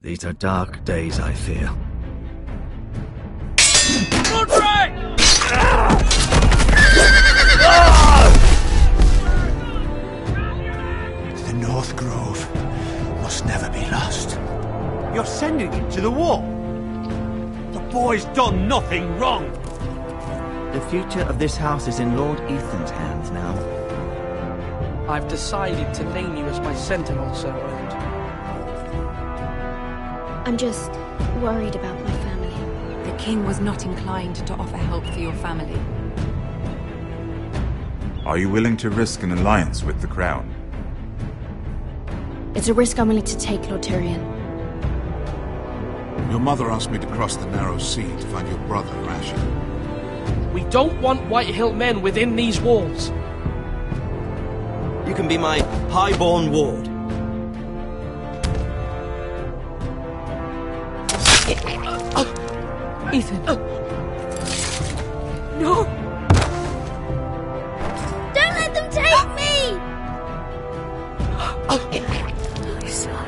These are dark days, I fear. The North Grove must never be lost. You're sending him to the war? The boy's done nothing wrong! The future of this house is in Lord Ethan's hands now. I've decided to name you as my sentinel, Sir Roland. I'm just worried about my family. The king was not inclined to offer help for your family. Are you willing to risk an alliance with the crown? It's a risk I'm willing to take, Lord Tyrion. Your mother asked me to cross the narrow sea to find your brother, Asher. We don't want Whitehill men within these walls. You can be my highborn ward. Ethan. No! Don't let them take me! My son.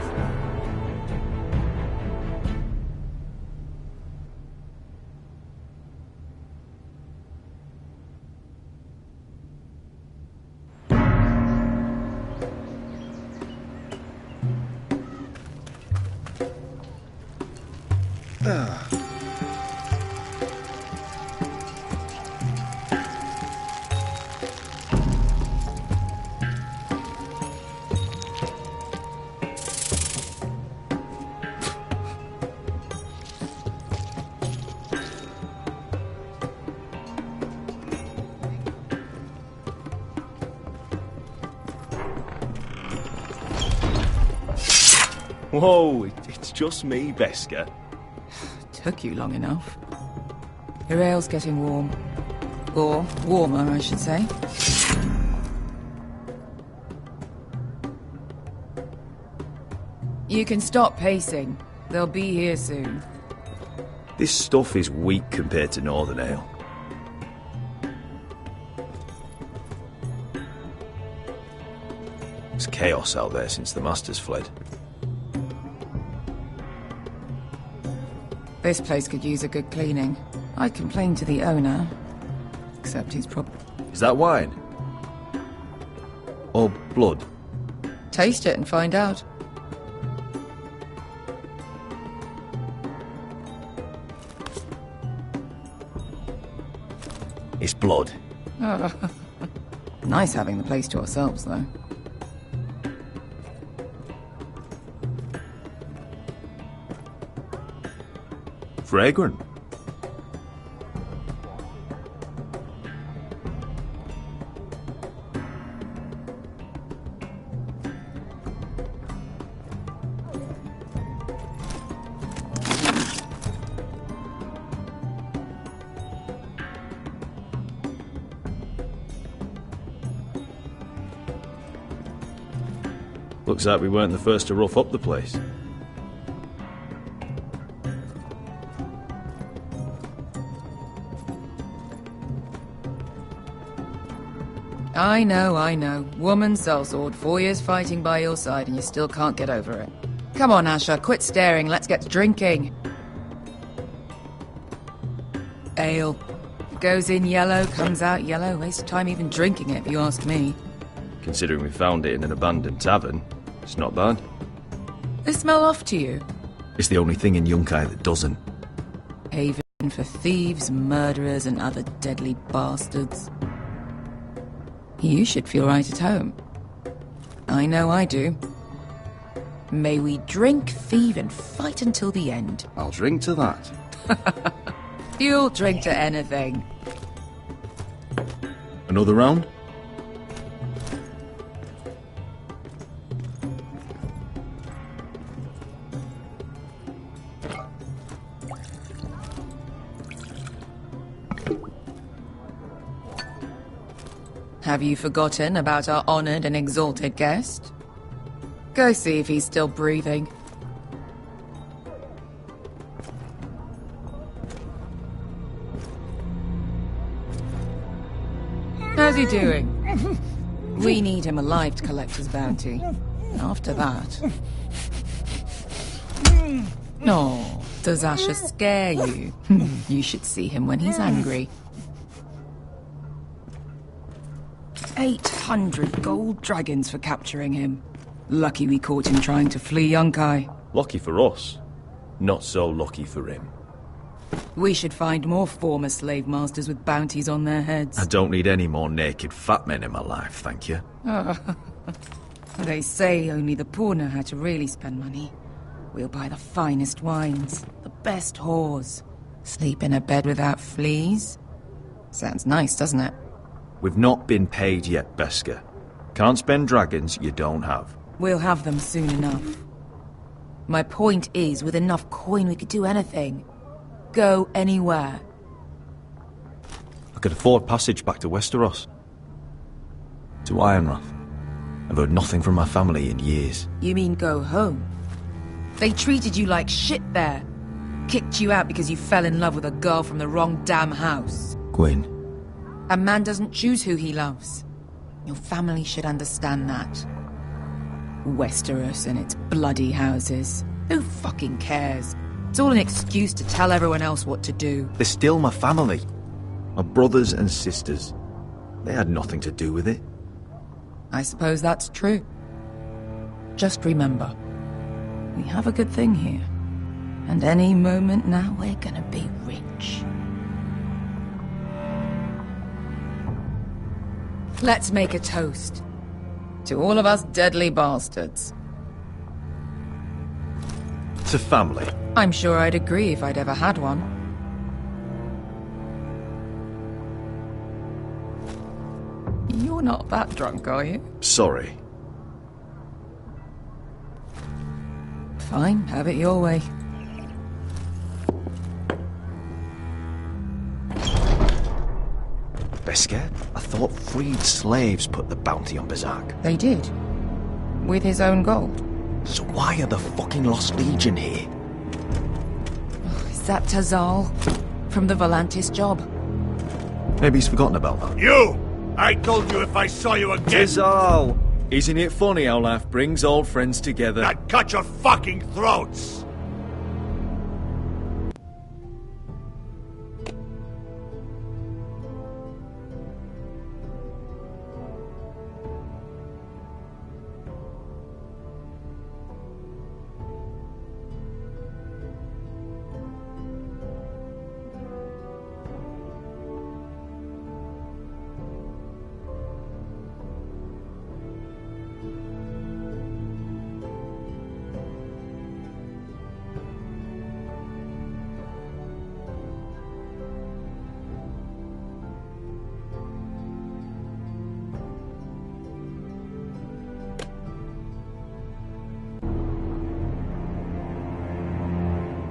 Whoa, it's just me, Beska. Took you long enough. Your ale's getting warm. Or warmer, I should say. You can stop pacing. They'll be here soon. This stuff is weak compared to Northern Ale. It's chaos out there since the Masters fled. This place could use a good cleaning. I'd complain to the owner. Except he's probably... Is that wine? Or blood? Taste it and find out. It's blood. Nice having the place to ourselves, though. Fragrant. Looks like we weren't the first to rough up the place. I know. Woman sellsword, 4 years fighting by your side and you still can't get over it. Come on, Asher, quit staring, let's get to drinking. Ale. Goes in yellow, comes out yellow. Waste of time even drinking it, if you ask me. Considering we found it in an abandoned tavern, it's not bad. They smell off to you? It's the only thing in Yunkai that doesn't. Haven for thieves, murderers and other deadly bastards. You should feel right at home. I know I do. May we drink, thieve, and fight until the end. I'll drink to that. You'll drink to anything. Another round? Have you forgotten about our honored and exalted guest? Go see if he's still breathing. How's he doing? We need him alive to collect his bounty. After that... Oh, does Asher scare you? You should see him when he's angry. 800 gold dragons for capturing him. Lucky we caught him trying to flee Yunkai. Lucky for us. Not so lucky for him. We should find more former slave masters with bounties on their heads. I don't need any more naked fat men in my life, thank you. They say only the poor know how to really spend money. We'll buy the finest wines, the best whores. Sleep in a bed without fleas? Sounds nice, doesn't it? We've not been paid yet, Beskar. Can't spend dragons you don't have. We'll have them soon enough. My point is, with enough coin we could do anything. Go anywhere. I could afford passage back to Westeros. To Ironrath. I've heard nothing from my family in years. You mean go home? They treated you like shit there. Kicked you out because you fell in love with a girl from the wrong damn house. Gwyn. A man doesn't choose who he loves. Your family should understand that. Westeros and its bloody houses. Who fucking cares? It's all an excuse to tell everyone else what to do. They're still my family. My brothers and sisters. They had nothing to do with it. I suppose that's true. Just remember, we have a good thing here. And any moment now we're gonna be rich. Let's make a toast. To all of us deadly bastards. To family. I'm sure I'd agree if I'd ever had one. You're not that drunk, are you? Sorry. Fine, have it your way. Beskar, I thought freed slaves put the bounty on Berserk. They did. With his own gold. So why are the fucking Lost Legion here? Is that Tazal? From the Volantis job? Maybe he's forgotten about that. You! I told you if I saw you again... Tazal! Isn't it funny how life brings old friends together? I'd cut your fucking throats!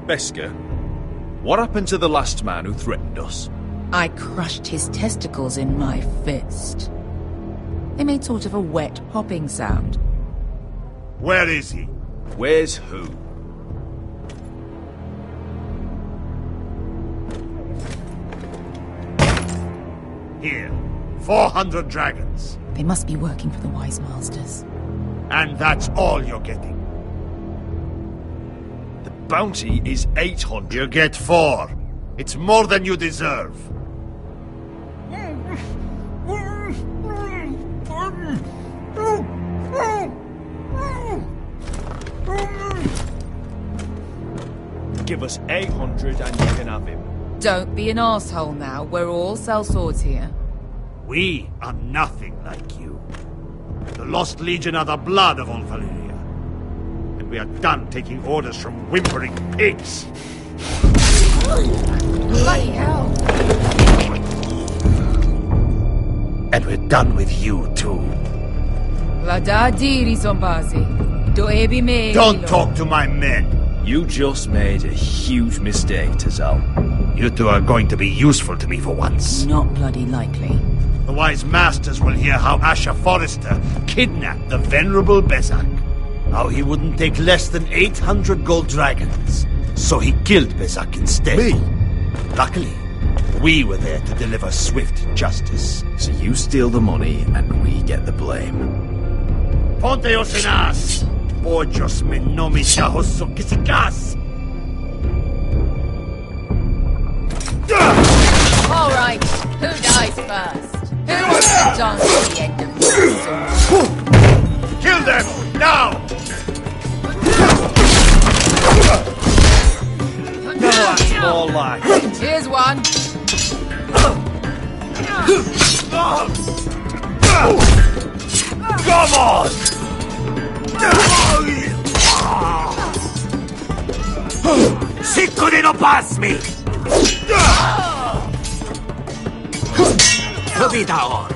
Beskar, what happened to the last man who threatened us? I crushed his testicles in my fist. They made sort of a wet popping sound. Where is he? Where's who? Here. 400 dragons. They must be working for the Wise Masters. And that's all you're getting. The bounty is 800. You get 4. It's more than you deserve. Give us 800 and you can have him. Don't be an asshole now. We're all sellswords here. We are nothing like you. The Lost Legion are the blood of all Valyria. And we are done taking orders from whimpering pigs. Bloody hell! And we're done with you, too. Don't talk to my men. You just made a huge mistake, Tazal. You two are going to be useful to me for once. Not bloody likely. The Wise Masters will hear how Asher Forrester kidnapped the venerable Bezzak. How he wouldn't take less than 800 gold dragons. So he killed Bezzak instead. Me? Luckily, we were there to deliver swift justice. So you steal the money and we get the blame. Ponte Osinas! pollos me nomis kisikas. All right, who dies first? Who wants to dance at the end of this sword? Kill them now! Now that's more like it. Here's one. Come on! Sicko di non passmi! Capita or!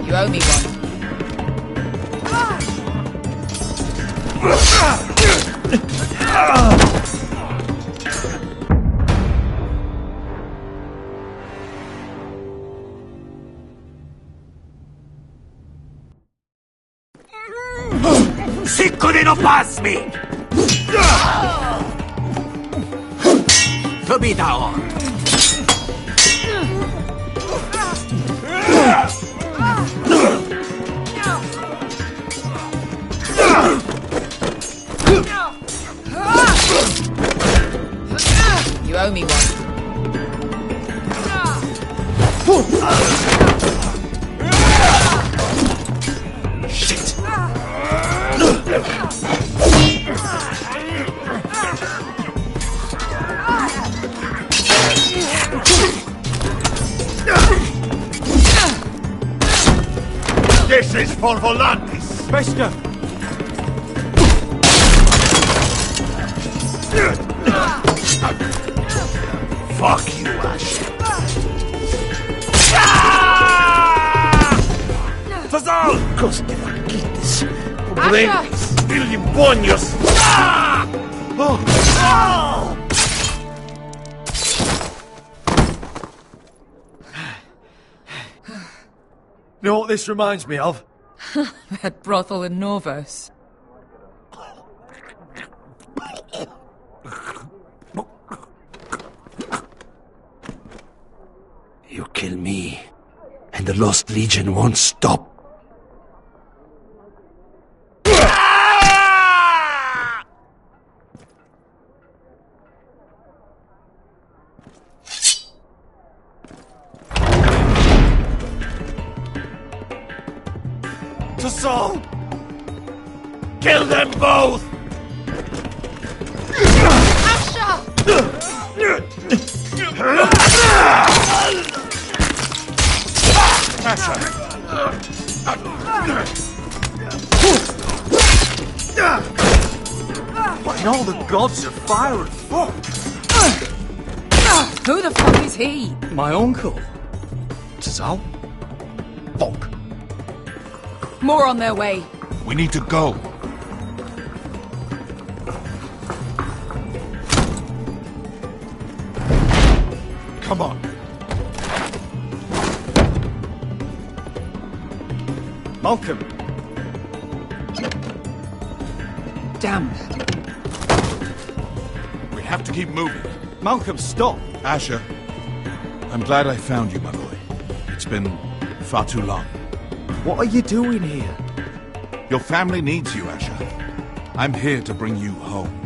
You owe me one. Sicko di non passmi! Capita or! You owe me one. Shit! This is for Volantis! Bester! Fuck you, Ash! Fazal! Coste vaquitas! Problemas! Ilibonios! You know what this reminds me of? That brothel in Norvos. You kill me, and the Lost Legion won't stop. To Saul! Kill them both! What in all the gods of fire and fuck? Who the fuck is he? My uncle. Tazal? Fuck. More on their way. We need to go. Come on. Malcolm. Damn. We have to keep moving. Malcolm, stop. Asher, I'm glad I found you, my boy. It's been far too long. What are you doing here? Your family needs you, Asher. I'm here to bring you home.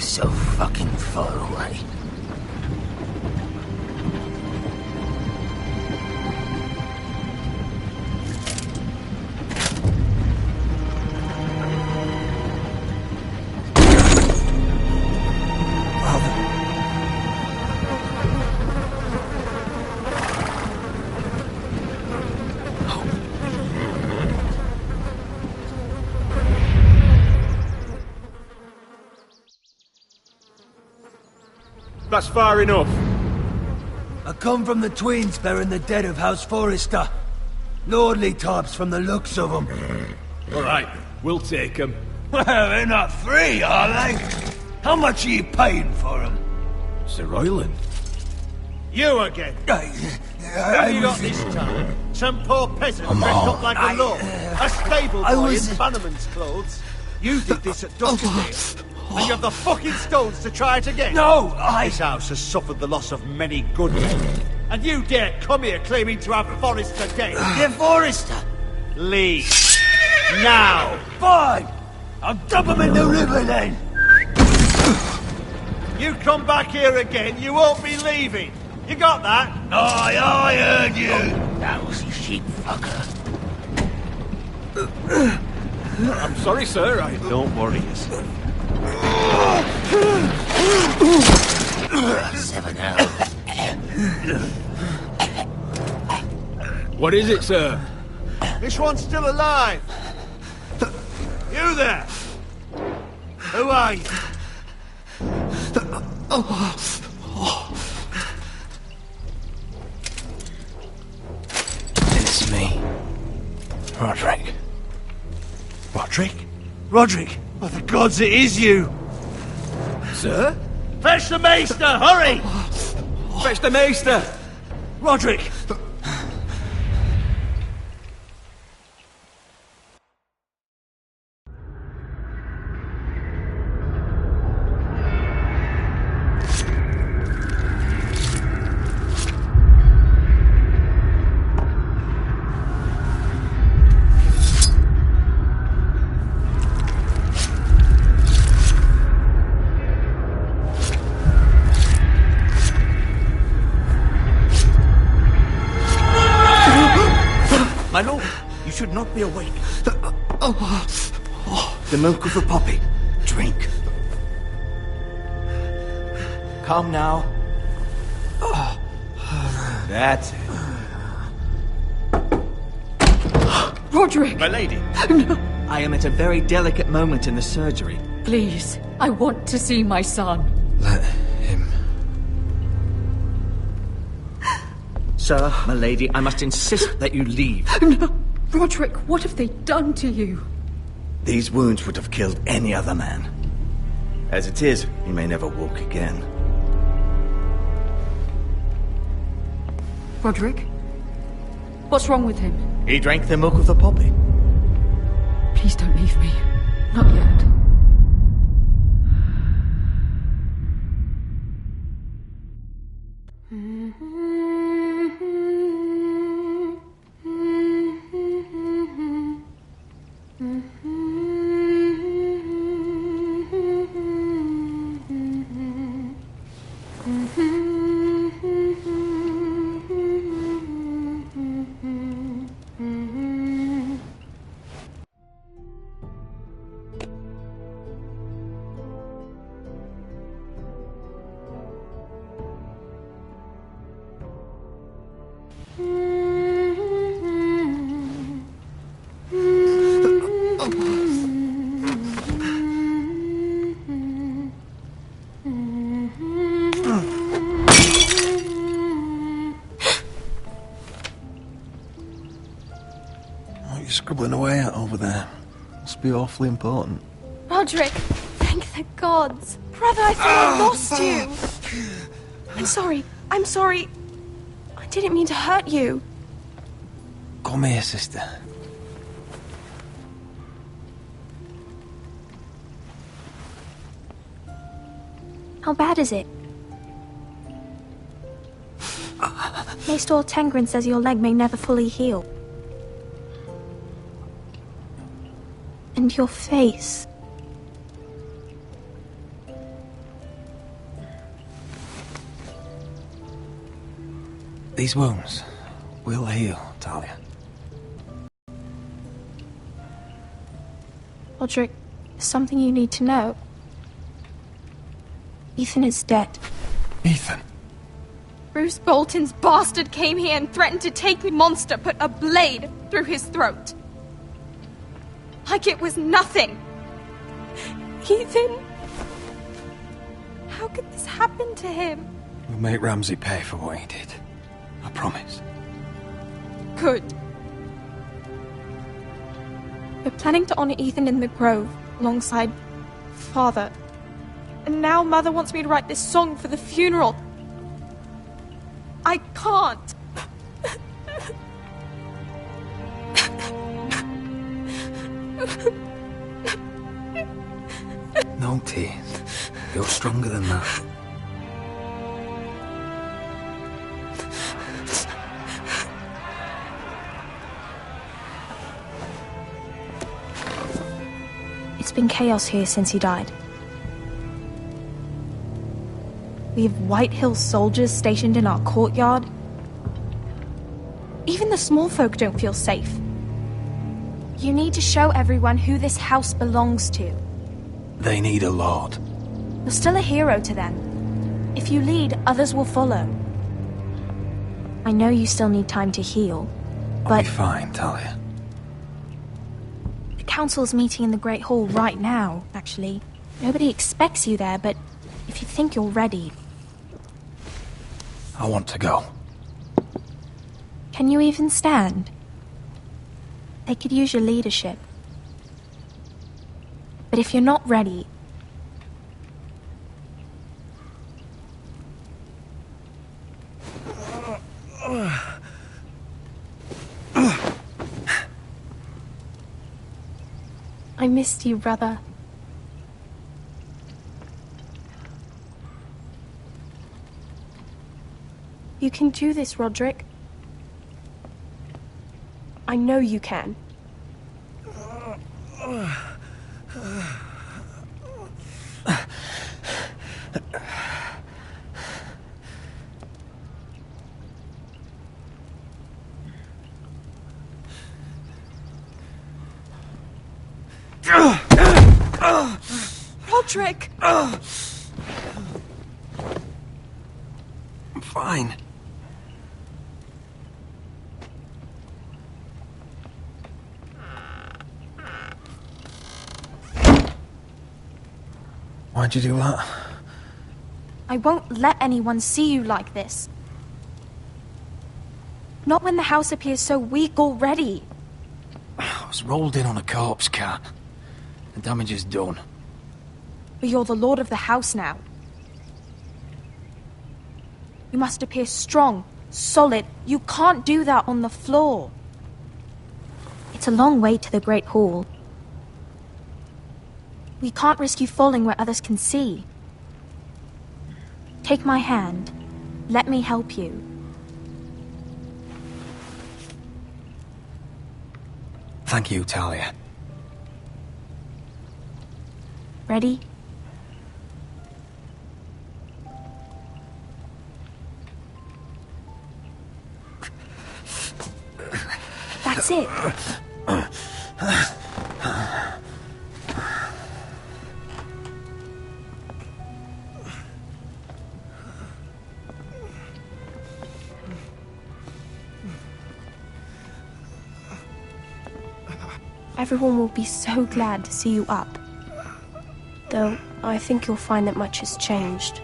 so fucking far away. That's far enough. I come from the Twins bearing the dead of House Forrester. Lordly types from the looks of them. All right, we'll take them. Well, they're not free, are they? How much are you paying for them? Sir Royland. You again. Who have you got this time? Some poor peasant dressed up like a lord. A stable boy in bannerman's clothes. You did this at Duskendale. And you have the fucking stones to try it again? No, This house has suffered the loss of many good men. And you dare come here claiming to have Forrester dead? You're Forrester. Leave. Now. Fine. I'll dump him in the river then. You come back here again, you won't be leaving. You got that? Aye, I heard you. Lousy sheep fucker. I'm sorry, sir. Don't worry yourself. Seven out. What is it, sir? This one's still alive. You there? Who are you? It's me. Roderick. Roderick? Roderick? Oh, the gods, it is you! Sir? Fetch the maester, hurry! Fetch the maester! Roderick! My lord, you should not be awake. The milk of the poppy. Drink. Calm now. That's it. Roderick! My lady. No. I am at a very delicate moment in the surgery. Please, I want to see my son. Let him. Sir, my lady, I must insist that you leave. No. Roderick, what have they done to you? These wounds would have killed any other man. As it is, he may never walk again. Roderick? What's wrong with him? He drank the milk of the poppy. Please don't leave me. Not yet. Scribbling away at over there. Must be awfully important. Roderick, thank the gods. Brother, I thought I lost you. I'm sorry. I didn't mean to hurt you. Come here, sister. How bad is it? Maester Tengrin says your leg may never fully heal. And your face. These wounds will heal, Talia. Roderick, there's something you need to know. Ethan is dead. Ethan? Bruce Bolton's bastard came here and threatened to take the monster, put a blade through his throat. Like it was nothing. Ethan... How could this happen to him? We'll make Ramsay pay for what he did. I promise. Good. We're planning to honor Ethan in the Grove, alongside Father. And now Mother wants me to write this song for the funeral. I can't. No tears. You're stronger than that. It's been chaos here since he died. We have White Hill soldiers stationed in our courtyard. Even the small folk don't feel safe. You need to show everyone who this house belongs to. They need a lord. You're still a hero to them. If you lead, others will follow. I know you still need time to heal, but... I'll be fine, Talia. The council's meeting in the Great Hall right now, actually. Nobody expects you there, but if you think you're ready... I want to go. Can you even stand? They could use your leadership. But if you're not ready... I missed you, brother. You can do this, Roderick. I know you can. Roderick! I'm fine. Why'd you do that? I won't let anyone see you like this. Not when the house appears so weak already. I was rolled in on a corpse cart. The damage is done. But you're the lord of the house now. You must appear strong, solid. You can't do that on the floor. It's a long way to the Great Hall. We can't risk you falling where others can see. Take my hand. Let me help you. Thank you, Talia. Ready? That's it. Everyone will be so glad to see you up. Though, I think you'll find that much has changed.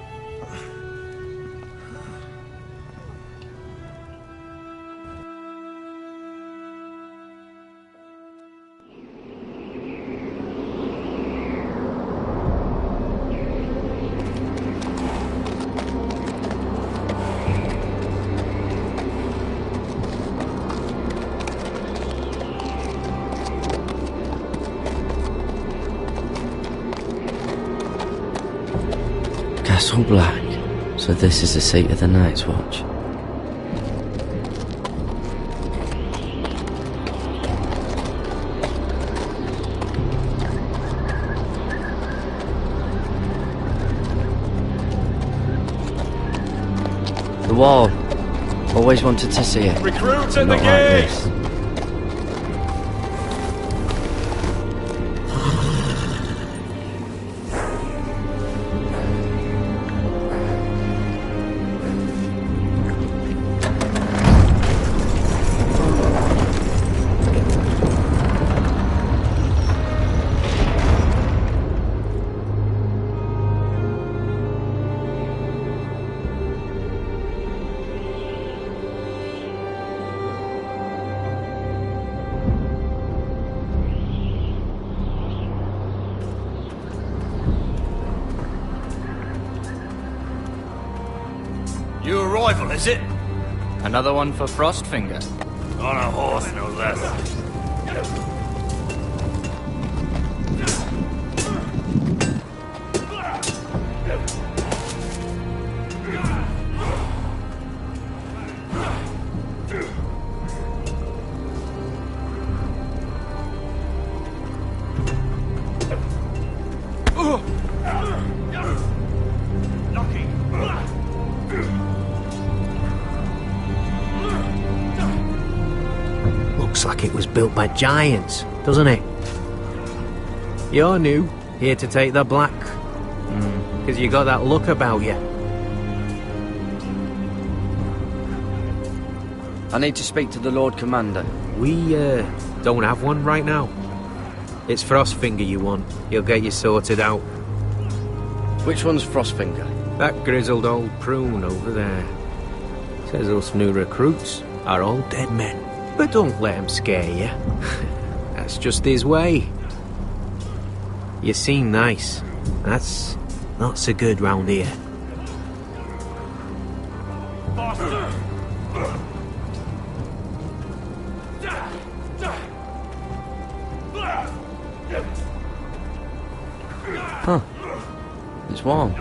Castle Black. So this is the seat of the Night's Watch. The wall. Always wanted to see it. Recruits but at the not like gate! this. New arrival, is it? Another one for Frostfinger. On a horse, no less. Looks like it was built by giants, doesn't it? You're new, here to take the black. Because you got that look about you. I need to speak to the Lord Commander. We, don't have one right now. It's Frostfinger you want. He'll get you sorted out. Which one's Frostfinger? That grizzled old prune over there. Says us new recruits are all dead men. But don't let him scare you. That's just his way. You seem nice. That's not so good round here. Huh. It's warm.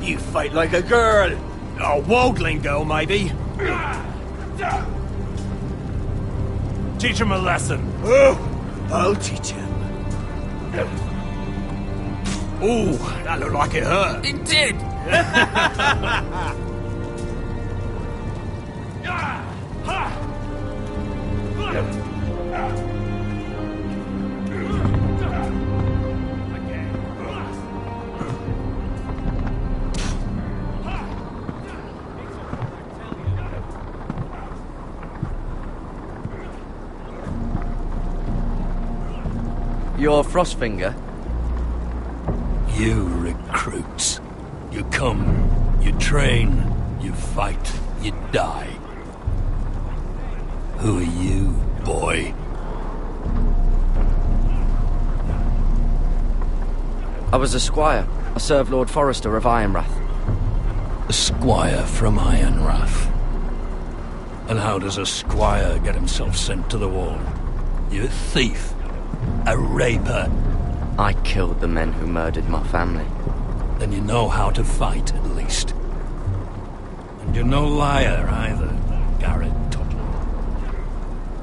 You fight like a girl. A waldling girl, maybe. Teach him a lesson. Oh, I'll teach him. Ooh, that looked like it hurt. It did! You're Frostfinger? You recruits. You come, you train, you fight, you die. Who are you, boy? I was a squire. I served Lord Forrester of Ironrath. A squire from Ironrath. And how does a squire get himself sent to the wall? You a thief. A raper. I killed the men who murdered my family. Then you know how to fight, at least. And you're no liar, either, Garrett Tuttle.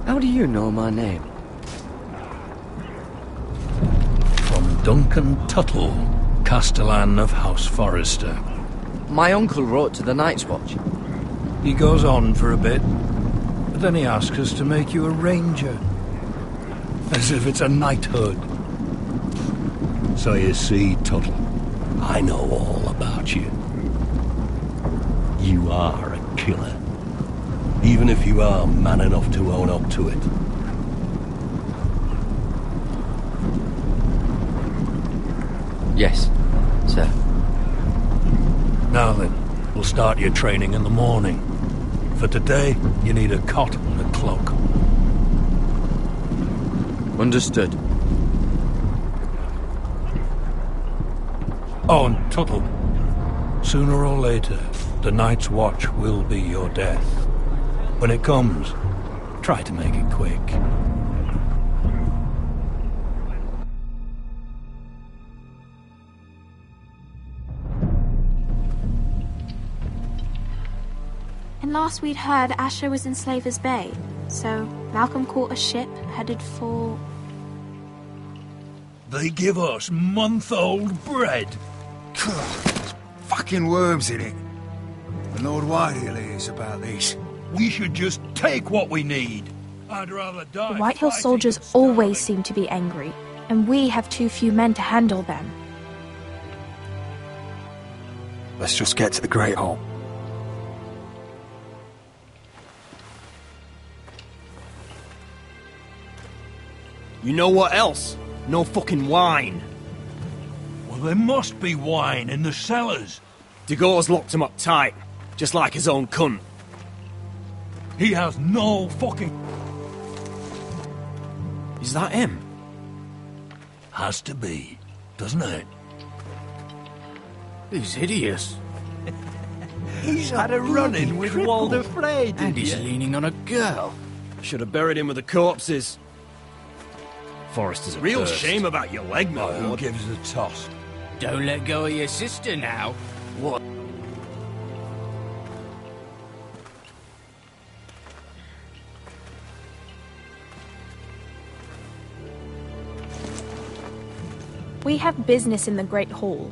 How do you know my name? From Duncan Tuttle, Castellan of House Forrester. My uncle wrote to the Night's Watch. He goes on for a bit, but then he asks us to make you a ranger. As if it's a knighthood. So you see, Tuttle, I know all about you. You are a killer. Even if you are man enough to own up to it. Yes, sir. Now then, we'll start your training in the morning. For today, you need a cot and a cloak. Understood. Oh, and Tuttle, sooner or later, the Night's Watch will be your death. When it comes, try to make it quick. And last we'd heard, Asher was in Slaver's Bay, so Malcolm caught a ship headed for... They give us month-old bread. Fucking worms in it. And Lord Whitehill is about this. We should just take what we need. I'd rather die. The Whitehill soldiers always seem to be angry, and we have too few men to handle them. Let's just get to the Great Hall. You know what else? No fucking wine. Well, there must be wine in the cellars. Degau's locked him up tight, just like his own cunt. He has no fucking... Is that him? Has to be, doesn't it? He's hideous. He's had a run-in with Walder Frey, And he's leaning on a girl. Should have buried him with the corpses. Forrester's a Real burst. shame about your leg, my Who lord. gives a toss? Don't let go of your sister now. What? We have business in the Great Hall.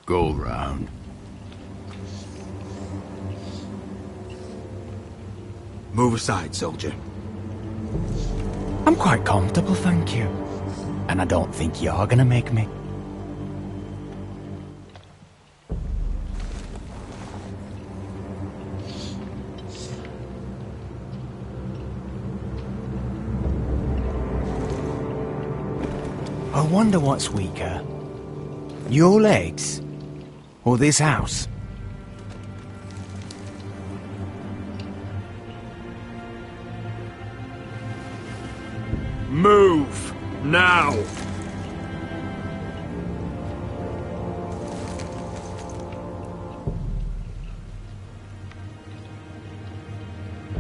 Go round. Move aside, soldier. I'm quite comfortable, thank you. And I don't think you're gonna make me. I wonder what's weaker. Your legs? Or this house? Move! Now!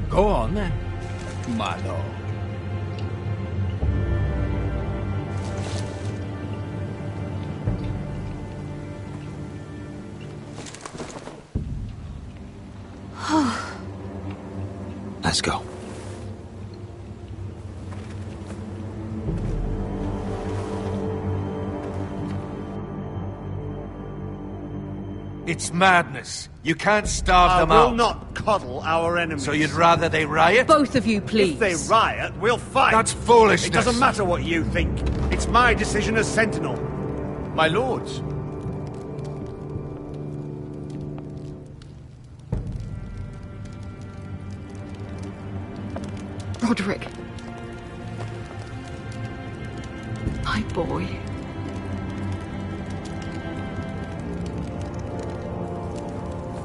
Go on then, my lord. Let's go. It's madness. You can't starve them I will out. not coddle our enemies. So you'd rather they riot? Both of you, please. If they riot, we'll fight. That's foolishness. It doesn't matter what you think. It's my decision as Sentinel. My lords. Roderick. My boy.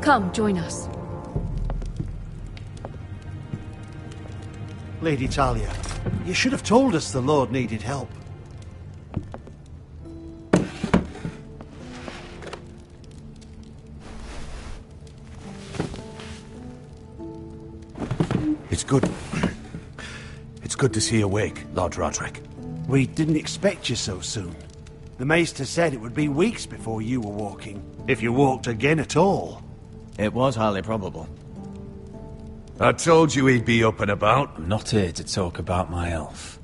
Come, join us. Lady Talia, you should have told us the Lord needed help. It's good. It's good to see you awake, Lord Roderick. We didn't expect you so soon. The Maester said it would be weeks before you were walking, if you walked again at all. It was highly probable. I told you he'd be up and about. I'm not here to talk about my elf.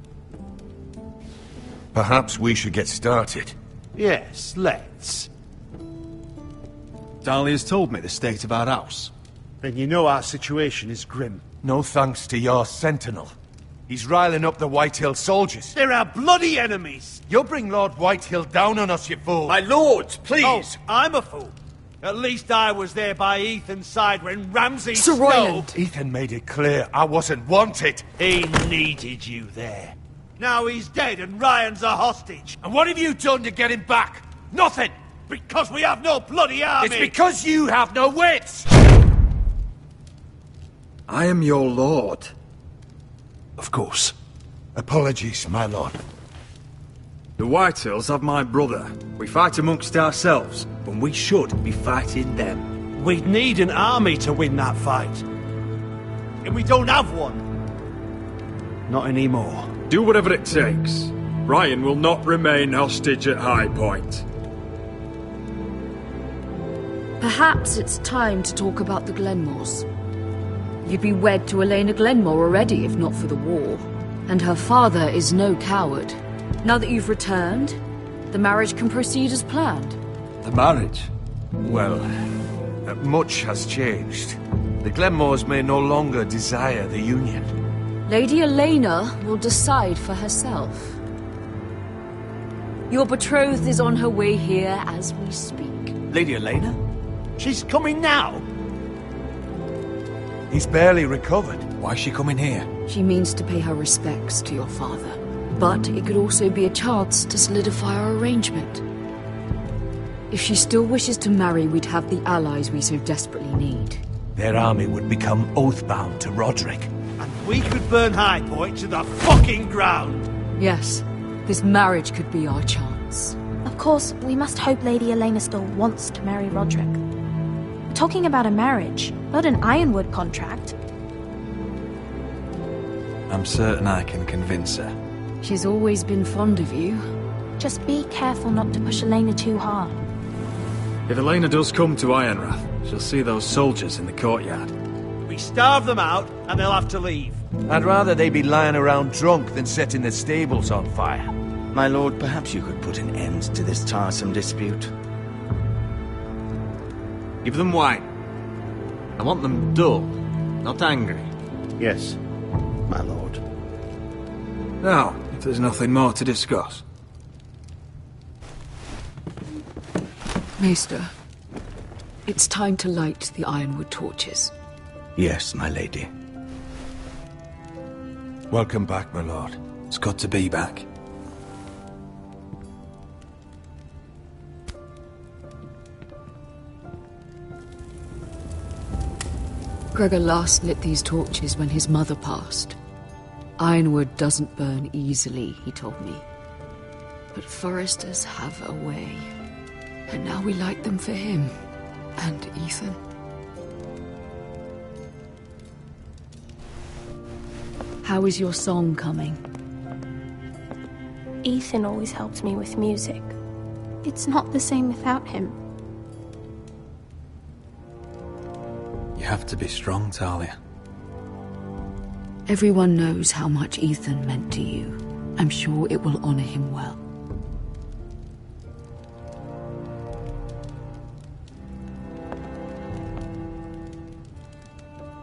Perhaps we should get started. Yes, let's. Dahlia's told me the state of our house. Then you know our situation is grim. No thanks to your sentinel. He's riling up the Whitehill soldiers. They're our bloody enemies! You'll bring Lord Whitehill down on us, you fool! My lords, please! Oh, I'm a fool. At least I was there by Ethan's side when Ramsay Sir Snow... Royland. Ethan made it clear I wasn't wanted. He needed you there. Now he's dead and Ryan's a hostage. And what have you done to get him back? Nothing! Because we have no bloody army! It's because you have no wits! I am your lord. Of course. Apologies, my lord. The Whitehills have my brother. We fight amongst ourselves, when we should be fighting them. We'd need an army to win that fight. And we don't have one. Not anymore. Do whatever it takes. Ryan will not remain hostage at High Point. Perhaps it's time to talk about the Glenmores. You'd be wed to Elena Glenmore already, if not for the war. And her father is no coward. Now that you've returned, the marriage can proceed as planned. The marriage? Well, much has changed. The Glenmores may no longer desire the union. Lady Elena will decide for herself. Your betrothed is on her way here as we speak. Lady Elena? She's coming now. He's barely recovered. Why's she coming here? She means to pay her respects to your father. But it could also be a chance to solidify our arrangement. If she still wishes to marry, we'd have the allies we so desperately need. Their army would become oath-bound to Roderick. And we could burn High Point to the fucking ground. Yes, this marriage could be our chance. Of course, we must hope Lady Elena still wants to marry Roderick. We're talking about a marriage, not an Ironwood contract. I'm certain I can convince her. She's always been fond of you. Just be careful not to push Elena too hard. If Elena does come to Ironrath, she'll see those soldiers in the courtyard. We starve them out, and they'll have to leave. I'd rather they be lying around drunk than setting the stables on fire. My lord, perhaps you could put an end to this tiresome dispute. Give them wine. I want them dull, not angry. Yes, my lord. Now, if there's nothing more to discuss. Maester, it's time to light the Ironwood torches. Yes, my lady. Welcome back, my lord. It's good to be back. Gregor last lit these torches when his mother passed. Ironwood doesn't burn easily, he told me. But foresters have a way. And now we light them for him. And Ethan. How is your song coming? Ethan always helps me with music. It's not the same without him. You have to be strong, Talia. Everyone knows how much Ethan meant to you. I'm sure it will honor him well.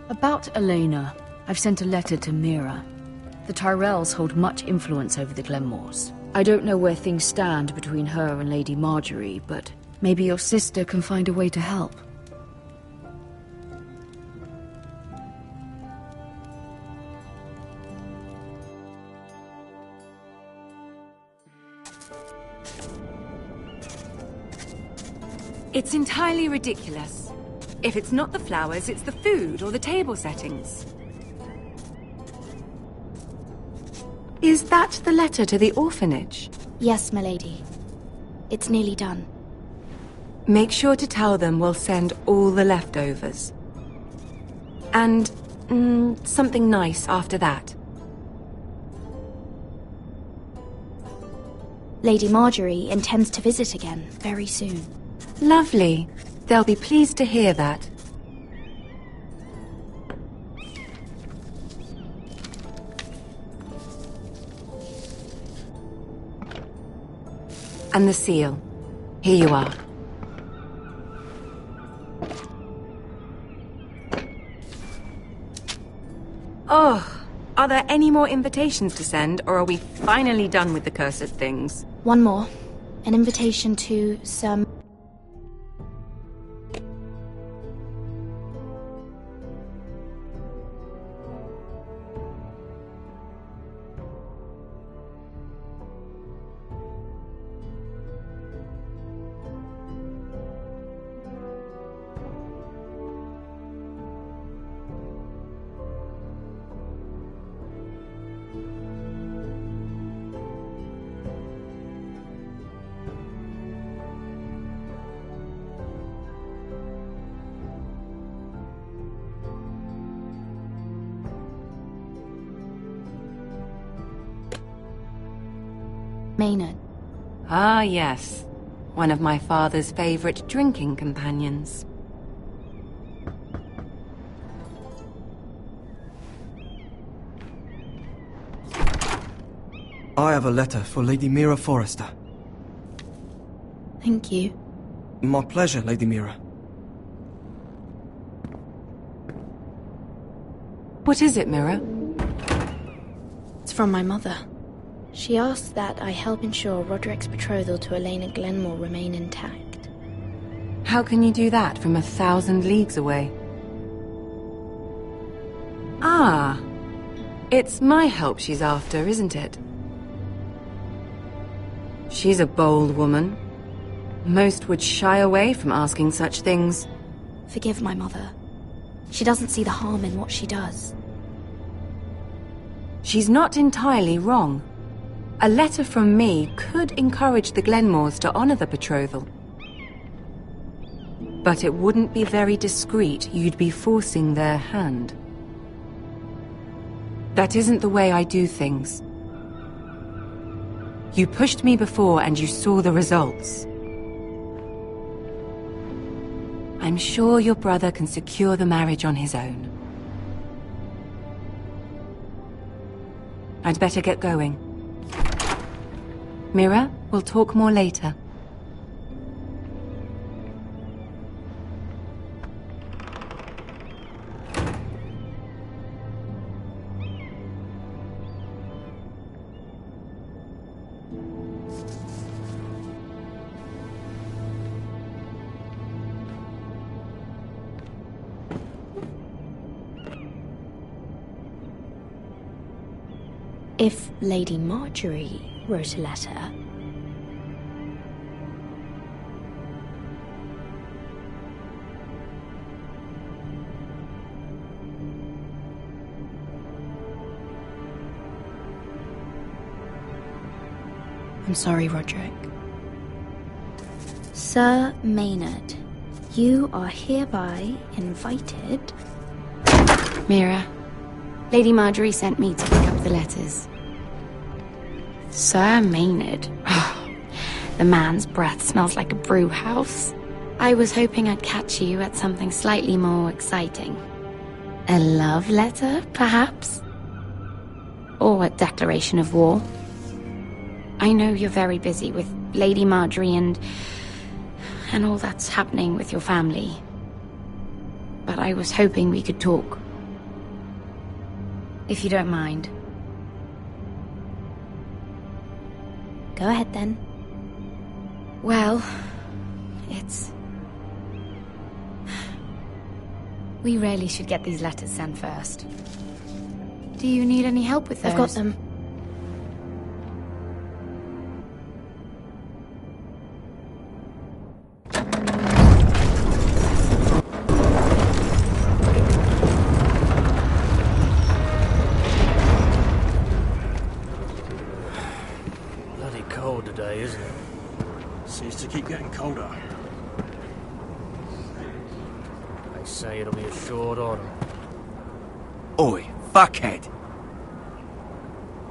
About Elena, I've sent a letter to Mira. The Tyrells hold much influence over the Glenmores. I don't know where things stand between her and Lady Marjorie, but maybe your sister can find a way to help. It's entirely ridiculous. If it's not the flowers, it's the food or the table settings. Is that the letter to the orphanage? Yes, my lady. It's nearly done. Make sure to tell them we'll send all the leftovers. And something nice after that. Lady Marjorie intends to visit again very soon. Lovely. They'll be pleased to hear that. And the seal. Here you are. Oh, are there any more invitations to send, or are we finally done with the cursed things? One more. An invitation to some... Maynard. Ah, yes. One of my father's favorite drinking companions. I have a letter for Lady Mira Forrester. Thank you. My pleasure, Lady Mira. What is it, Mira? It's from my mother. She asks that I help ensure Roderick's betrothal to Elena Glenmore remain intact. How can you do that from 1,000 leagues away? Ah, it's my help she's after, isn't it? She's a bold woman. Most would shy away from asking such things. Forgive my mother. She doesn't see the harm in what she does. She's not entirely wrong. A letter from me could encourage the Glenmores to honor the betrothal. But it wouldn't be very discreet. You'd be forcing their hand. That isn't the way I do things. You pushed me before and you saw the results. I'm sure your brother can secure the marriage on his own. I'd better get going. Mira, we'll talk more later. If Lady Marjorie wrote a letter... I'm sorry, Roderick. Sir Maynard, you are hereby invited... Mira, Lady Marjorie sent me to pick up the letters. Sir Maynard. The man's breath smells like a brew house. I was hoping I'd catch you at something slightly more exciting. A love letter, perhaps? Or a declaration of war. I know you're very busy with Lady Marjorie and all that's happening with your family. But I was hoping we could talk. If you don't mind. Go ahead, then. Well, it's... We really should get these letters sent first. Do you need any help with those? I've got them. Today, isn't it? Seems to keep getting colder. They say it'll be a short autumn. Oi, fuckhead.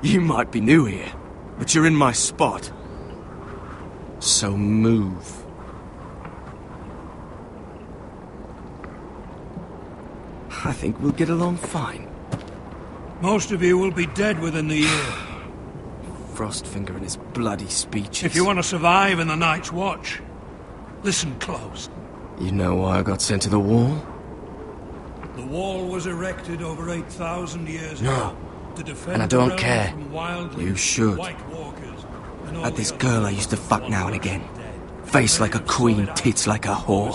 You might be new here, but you're in my spot. So move. I think we'll get along fine. Most of you will be dead within the year. Frostfinger and his bloody speeches. If you want to survive in the Night's Watch, listen close. You know why I got sent to the wall? The wall was erected over 8,000 years ago to defend and I don't the realm care. from wildlings, You should. White Walkers, and all Had this the girl other I used to fuck now and again. dead. Face like a queen, tits like a whore.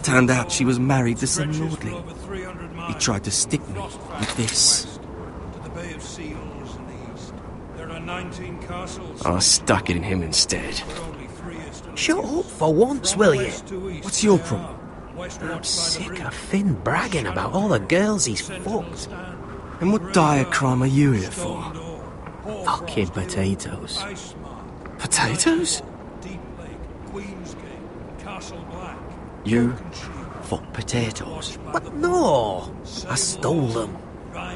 Turned out she was married to some lordling. He tried to stick me with this. To the Bay of Seals in the east. There are 19 castles. I stuck it in him instead. Shut up for once, will you? What's your problem? I'm sick of Finn bragging about all the girls he's fucked. And what dire crime are you here for? Fucking potatoes. Potatoes? You fuck potatoes? What? No! I stole them.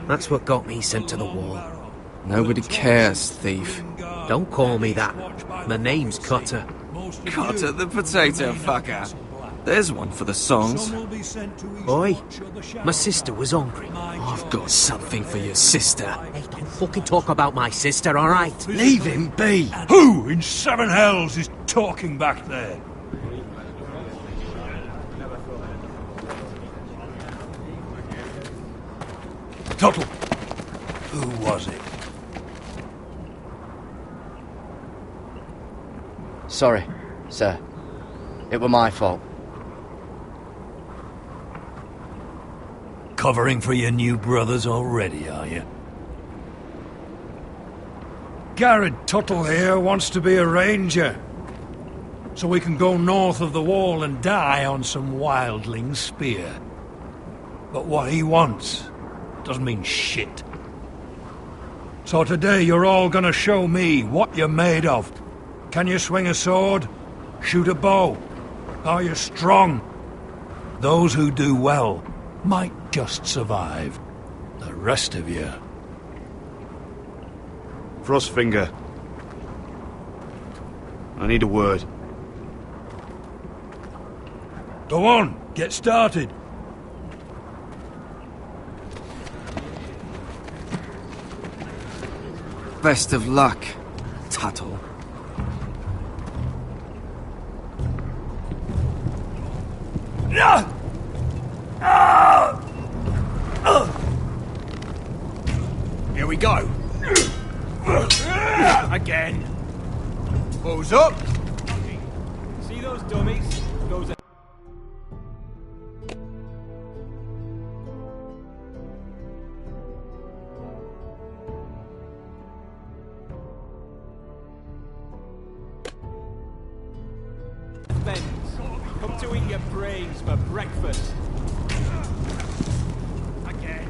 That's what got me sent to the wall. Nobody cares, thief. Don't call me that. My name's Cutter. Cotter the potato fucker. There's one for the songs. Oi, my sister was hungry. I've got something for your sister. Hey, don't fucking talk about my sister, alright? Leave him be. Who in seven hells is talking back there? Tuttle. Who was it? Sorry, sir. It were my fault. Covering for your new brothers already, are you? Garrett Tuttle here wants to be a ranger. So we can go north of the wall and die on some wildling spear. But what he wants doesn't mean shit. So today you're all gonna show me what you're made of. Can you swing a sword? Shoot a bow? Are you strong? Those who do well might just survive. The rest of you... Frostfinger. I need a word. Go on, get started. Best of luck, Tuttle. Here we go. Again. Who's up? See those dummies? Those are... Come to eat your brains for breakfast. Again.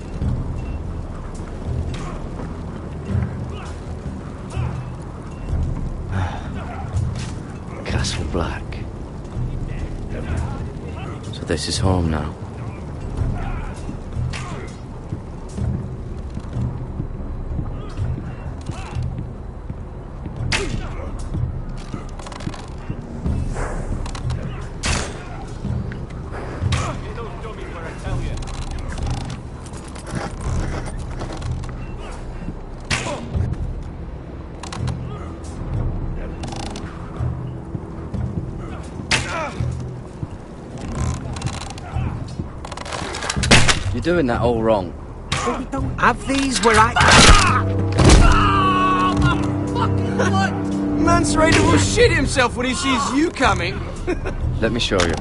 Castle Black. So this is home now. You're doing that all wrong. But we don't have these where I... Man's ready to shit himself when he sees you coming. Let me show you.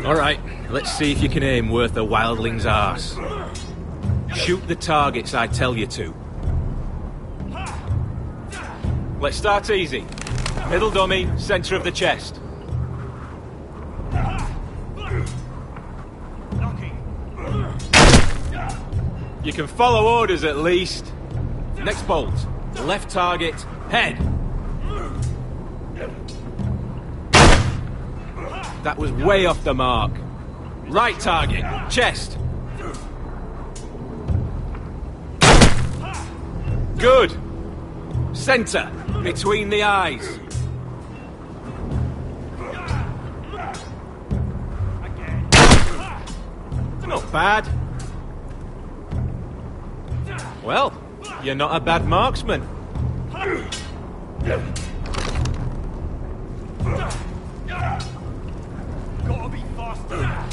Alright, let's see if you can aim worth a wildling's arse. Shoot the targets I tell you to. Let's start easy. Middle dummy, centre of the chest. You can follow orders at least. Next bolt. Left target, head. That was way off the mark. Right target, chest. Good. Centre, between the eyes. Not bad. Well, you're not a bad marksman. Gotta be faster.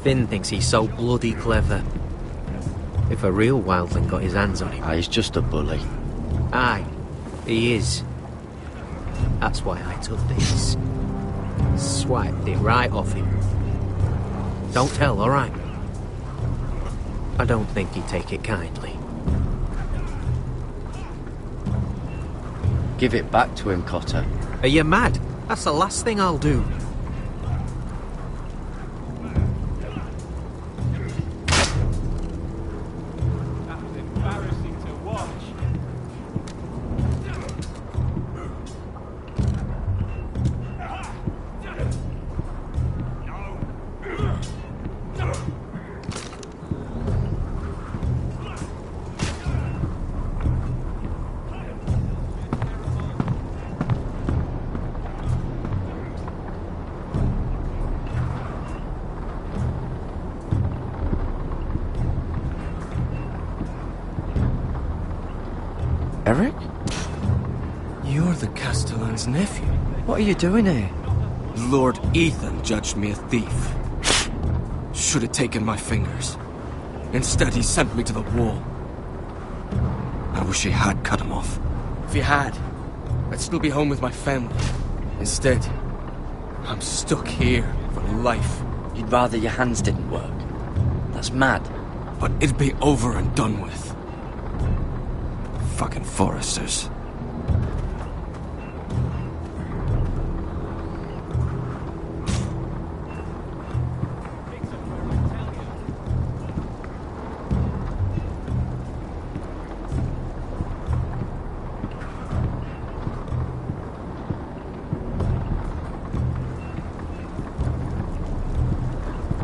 Finn thinks he's so bloody clever. If a real wildling got his hands on him... He's just a bully. Aye, he is. That's why I took this. Swiped it right off him. Don't tell, alright? I don't think he'd take it kindly. Give it back to him, Cotter. Are you mad? That's the last thing I'll do. That was embarrassing to watch. Eric? You're the Castellan's nephew. What are you doing here? Lord Ethan judged me a thief. Should have taken my fingers. Instead, he sent me to the wall. I wish he had cut him off. If he had, I'd still be home with my family. Instead, I'm stuck here for life. You'd rather your hands didn't work? That's mad. But it'd be over and done with. Fucking Foresters.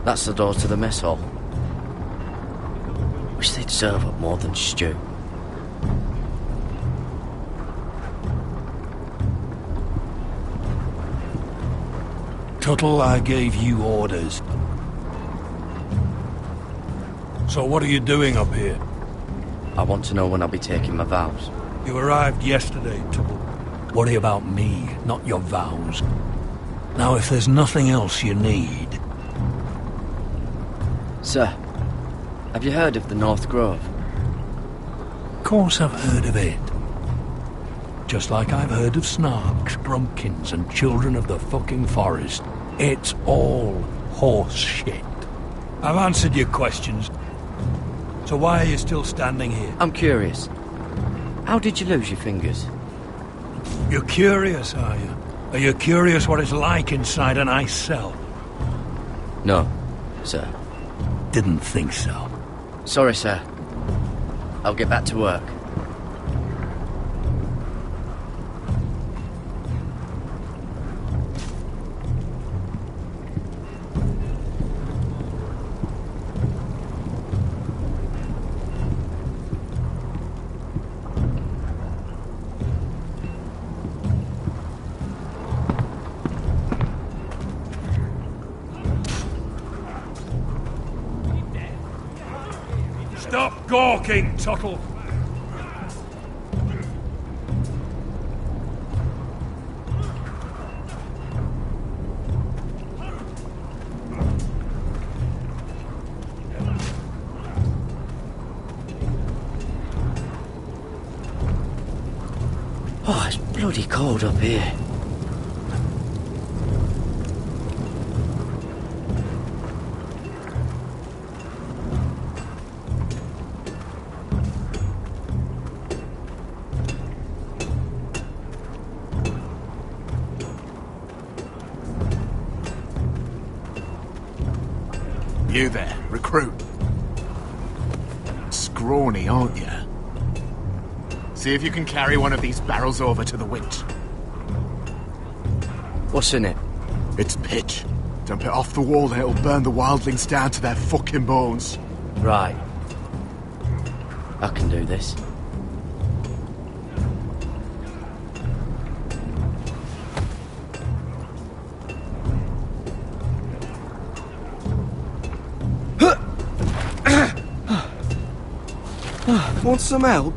That's the door to the mess hall. Wish they'd serve up more than stew. Tuttle, I gave you orders. So what are you doing up here? I want to know when I'll be taking my vows. You arrived yesterday, Tuttle. Worry about me, not your vows. Now, if there's nothing else you need... Sir, have you heard of the North Grove? Of course I've heard of it. Just like I've heard of Snarks, Grumpkins, and Children of the fucking Forest. It's all horse shit. I've answered your questions. So why are you still standing here? I'm curious. How did you lose your fingers? You're curious, are you? Are you curious what it's like inside an ice cell? No, sir. Didn't think so. Sorry, sir. I'll get back to work. Stop gawking, Tuttle! Oh, it's bloody cold up here. You there, recruit. Scrawny, aren't you? See if you can carry one of these barrels over to the winch. What's in it? It's pitch. Dump it off the wall and it'll burn the wildlings down to their fucking bones. Right. I can do this. Want some help?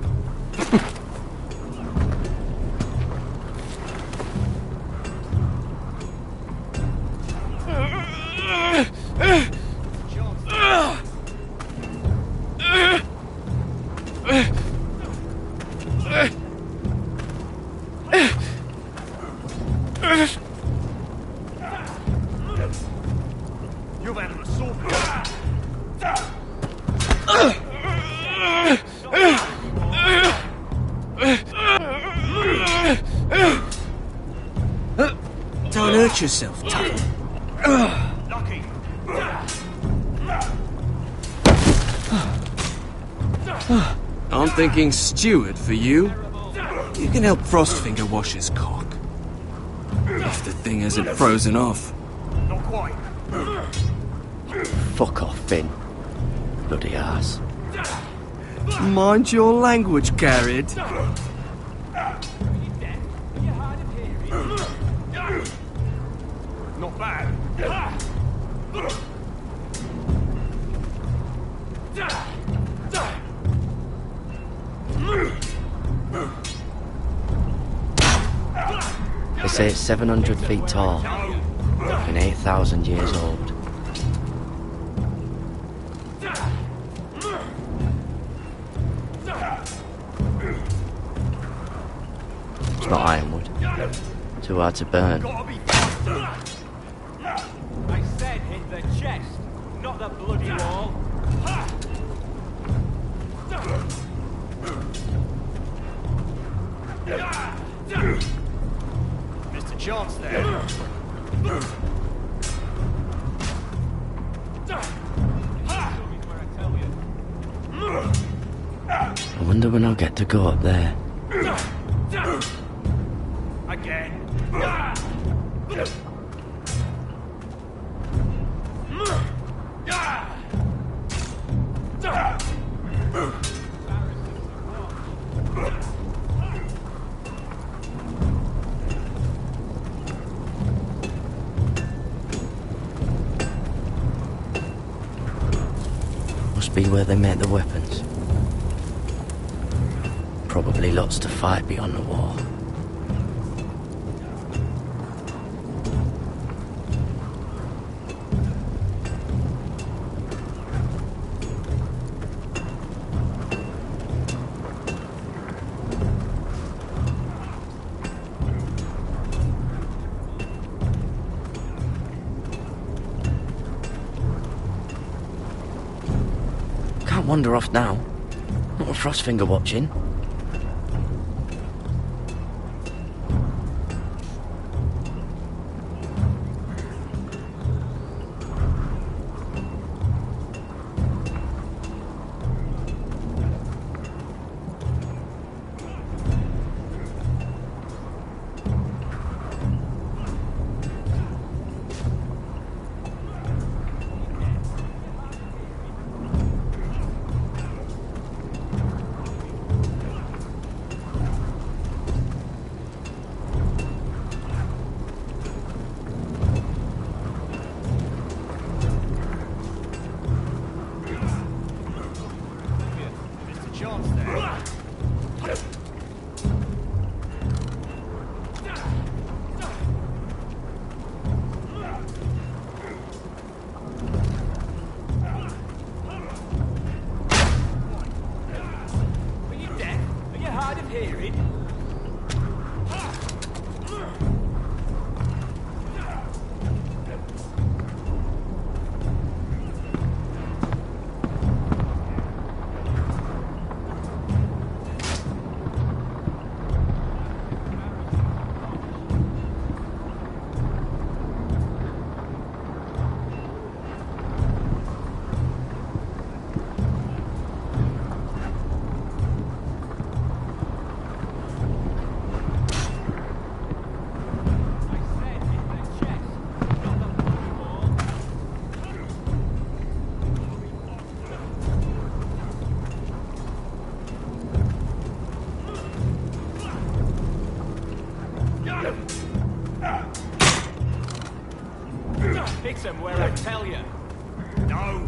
You've had an assault. Don't hurt yourself, Tuttle. Lucky. I'm thinking steward for you. You can help Frostfinger wash his cock. If the thing isn't frozen off. Not quite. Fuck off, Finn. Bloody ass. Mind your language, Garrett. Not bad. say it's 700 feet tall and 8,000 years old. It's not ironwood. Too hard to burn. I said hit the chest, not the bloody wall. Mr. Chance there. I wonder when I'll get to go up there. Again. Must be where they make the weapons. Probably lots to fight beyond the wall. Can't wander off now. Not with Frostfinger watching. Hit him where I tell you. No.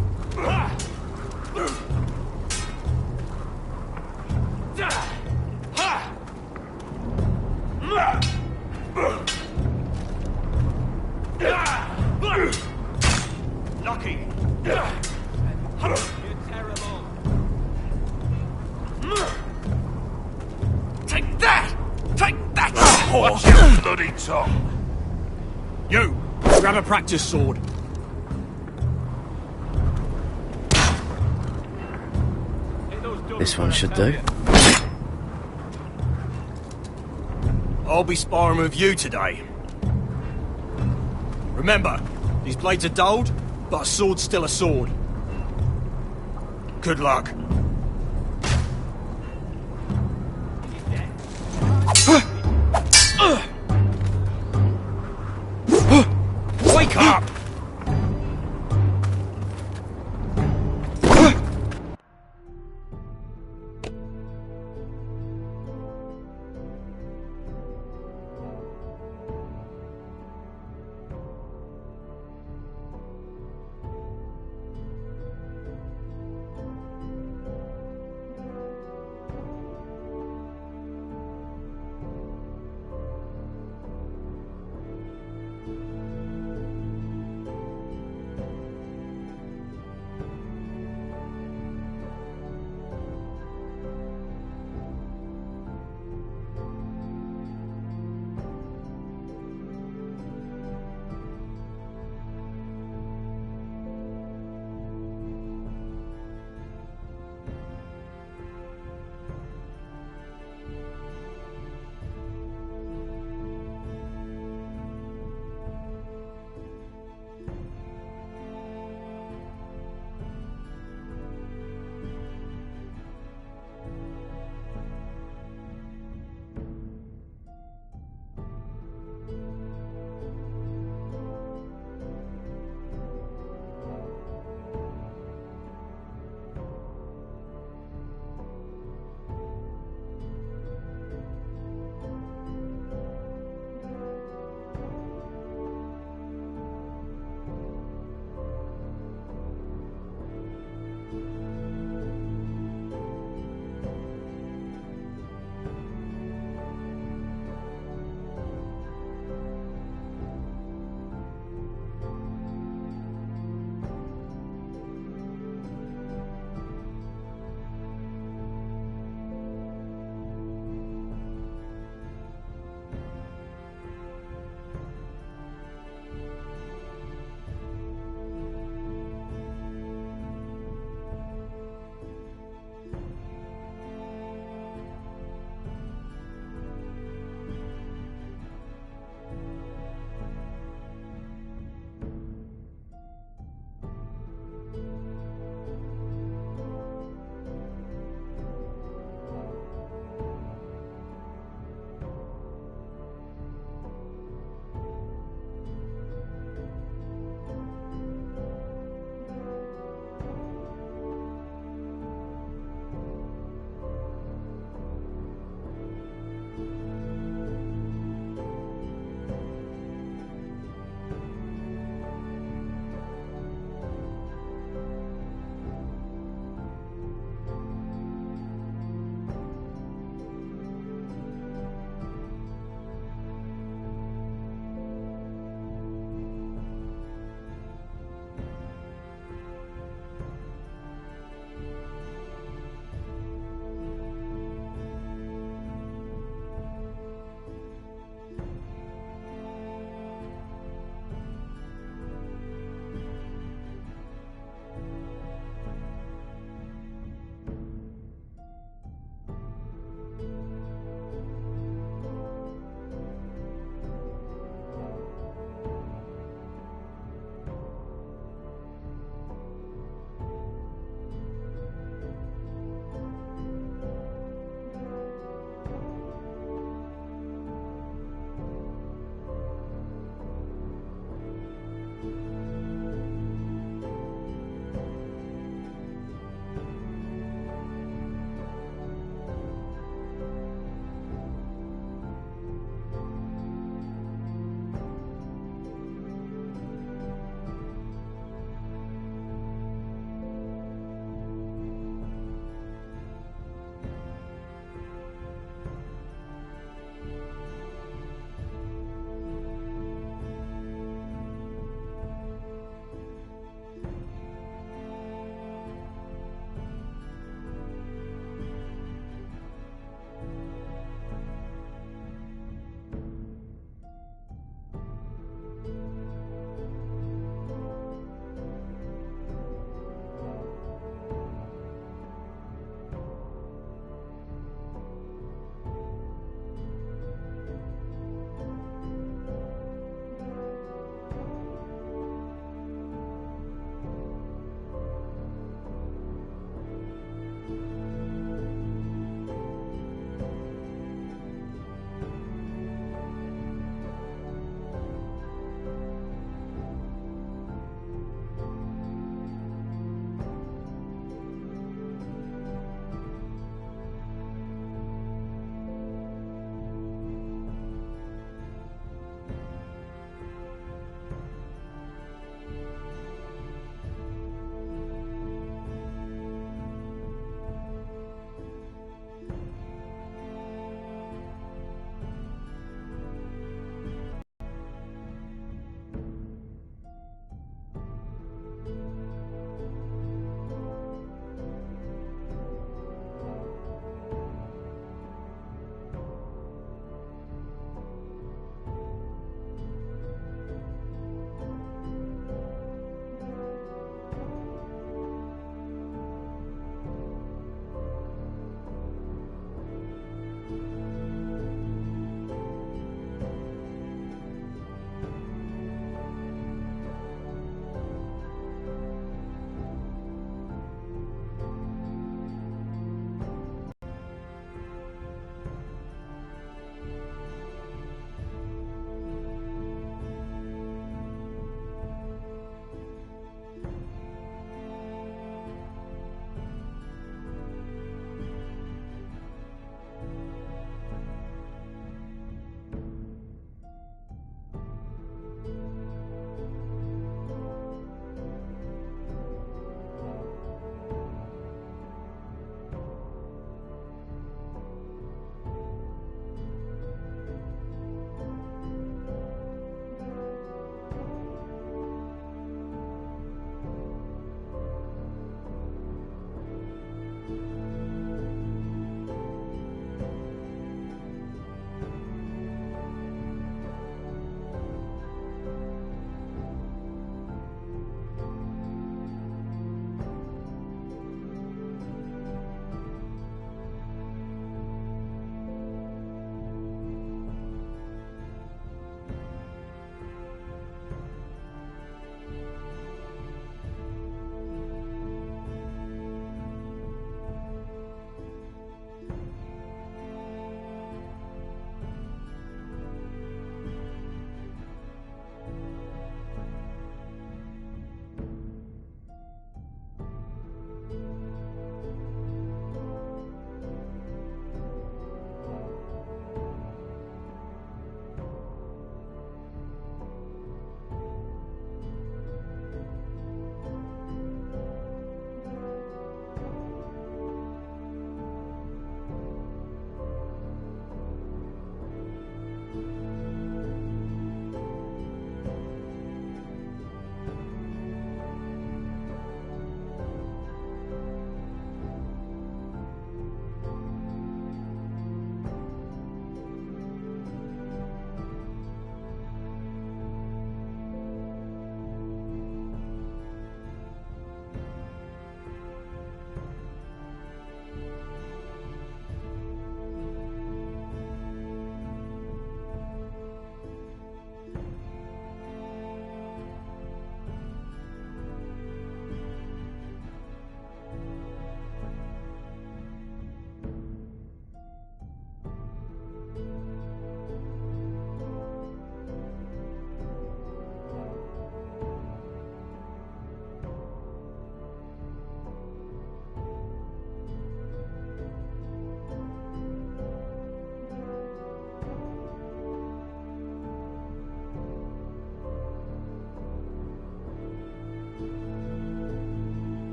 Lucky. You're terrible. Take that! Take that! Watch your bloody tongue! You! Grab a practice sword. This one should do. I'll be sparring with you today. Remember, these blades are dulled, but a sword's still a sword. Good luck. Wake up!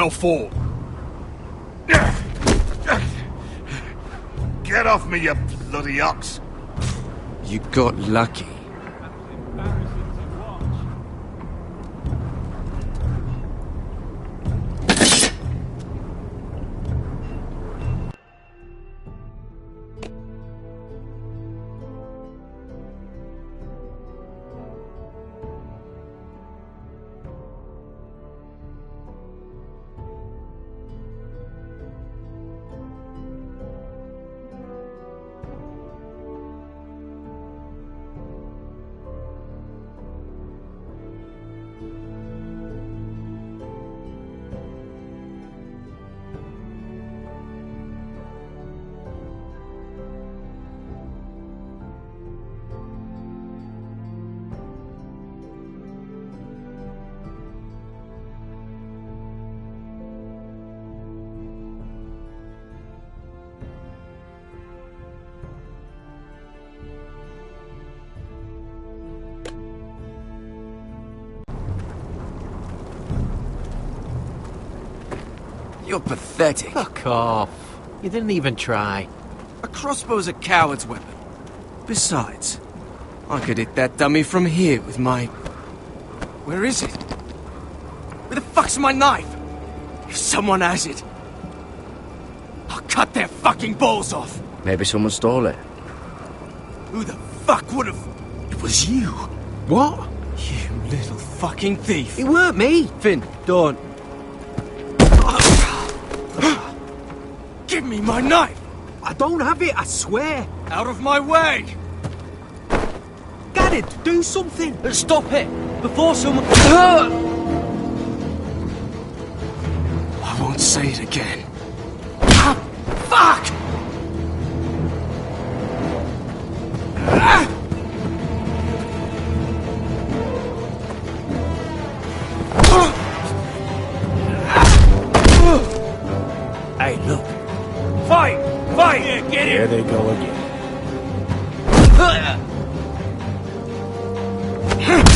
well fought. Get off me, you bloody ox! You got lucky. You're pathetic. Fuck off. You didn't even try. A crossbow's a coward's weapon. Besides, I could hit that dummy from here with my... Where is it? Where the fuck's my knife? If someone has it, I'll cut their fucking balls off. Maybe someone stole it. Who the fuck would have... It was you. What? You little fucking thief. It weren't me. Finn, don't. Give me my knife! I don't have it, I swear. Out of my way! Garrett, do something. Stop it! Before someone... I won't say it again. Ah, fuck! Hey, look. Fight! Fight! Yeah, get Here they go again. Get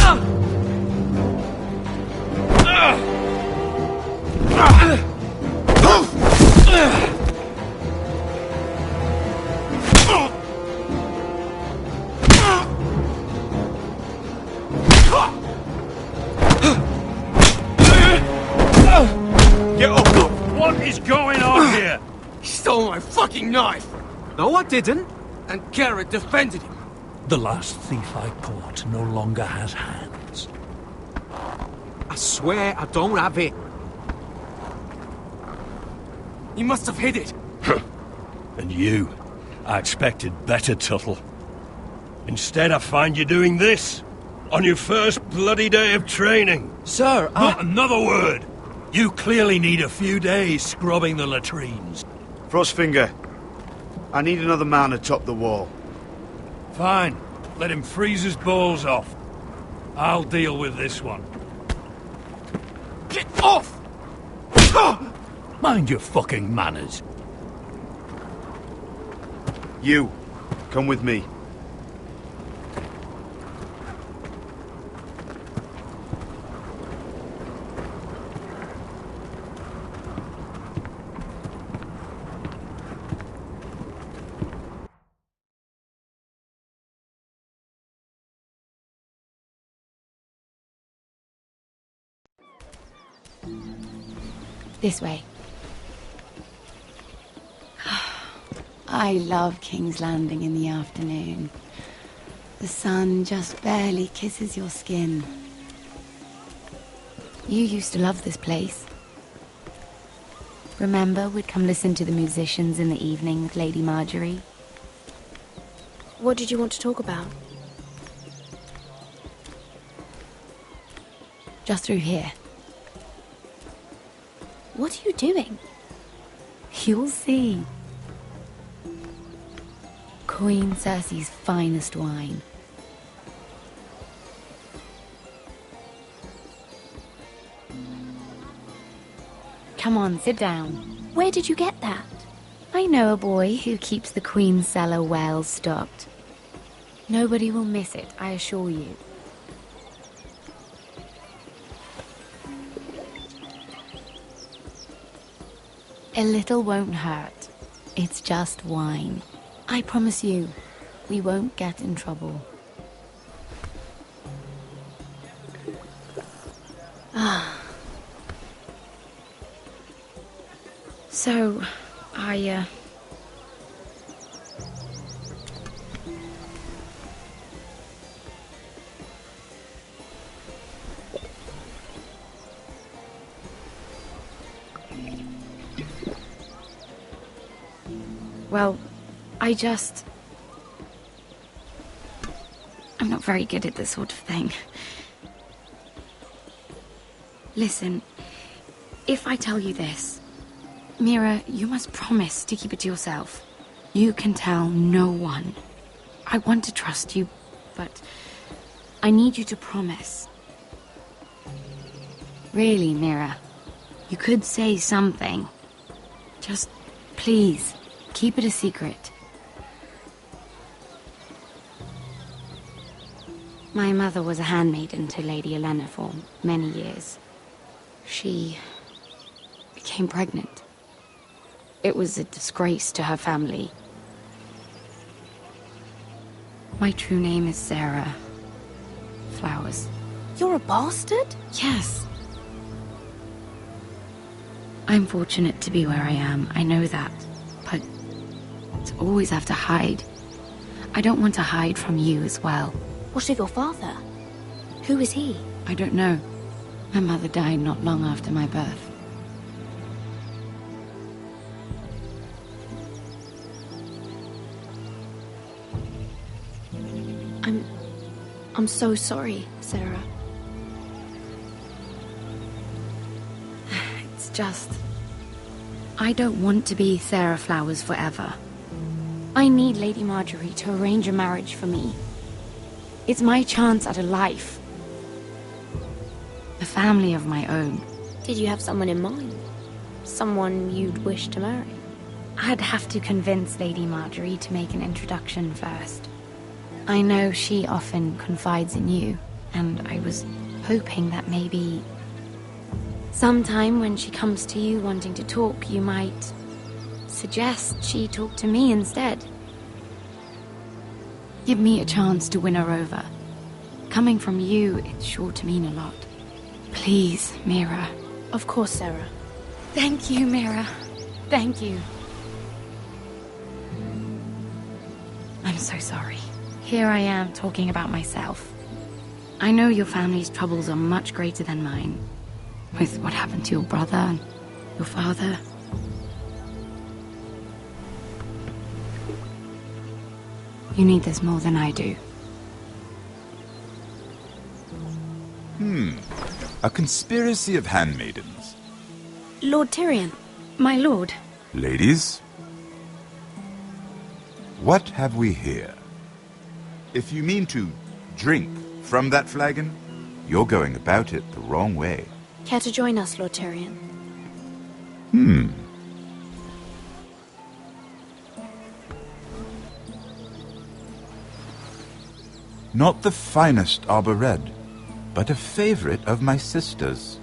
up! What is going on here? He stole my fucking knife! No, I didn't. And Garrett defended him. The last thief I caught no longer has hands. I swear I don't have it. He must have hid it. And you? I expected better, Tuttle. Instead, I find you doing this on your first bloody day of training. Sir, Not another word! You clearly need a few days scrubbing the latrines. Frostfinger, I need another man atop the wall. Fine. Let him freeze his balls off. I'll deal with this one. Get off! Mind your fucking manners. You, come with me. This way. I love King's Landing in the afternoon. The sun just barely kisses your skin. You used to love this place. Remember, we'd come listen to the musicians in the evening with Lady Marjorie? What did you want to talk about? Just through here. What are you doing? You'll see. Queen Cersei's finest wine. Come on, sit down. Where did you get that? I know a boy who keeps the Queen's cellar well stocked. Nobody will miss it, I assure you. A little won't hurt. It's just wine. I promise you, we won't get in trouble. So, well, I'm not very good at this sort of thing. Listen, if I tell you this, Mira, you must promise to keep it to yourself. You can tell no one. I want to trust you, but I need you to promise. Really, Mira, you could say something. Just, please, keep it a secret. My mother was a handmaiden to Lady Elena for many years. She became pregnant. It was a disgrace to her family. My true name is Sarah Flowers. You're a bastard? Yes. I'm fortunate to be where I am, I know that. But to always have to hide. I don't want to hide from you as well. What of your father? Who is he? I don't know. My mother died not long after my birth. I'm so sorry, Sarah. It's just... I don't want to be Sarah Flowers forever. I need Lady Marjorie to arrange a marriage for me. It's my chance at a life. A family of my own. Did you have someone in mind? Someone you'd wish to marry? I'd have to convince Lady Marjorie to make an introduction first. I know she often confides in you, and I was hoping that maybe... sometime when she comes to you wanting to talk, you might suggest she talk to me instead. Give me a chance to win her over. Coming from you, it's sure to mean a lot. Please, Mira. Of course, Sarah. Thank you, Mira. Thank you. I'm so sorry. Here I am talking about myself. I know your family's troubles are much greater than mine. With what happened to your brother and your father. You need this more than I do. A conspiracy of handmaidens. Lord Tyrion. My lord. Ladies, what have we here? If you mean to drink from that flagon, you're going about it the wrong way. Care to join us, Lord Tyrion? Not the finest arbor red, but a favorite of my sister's.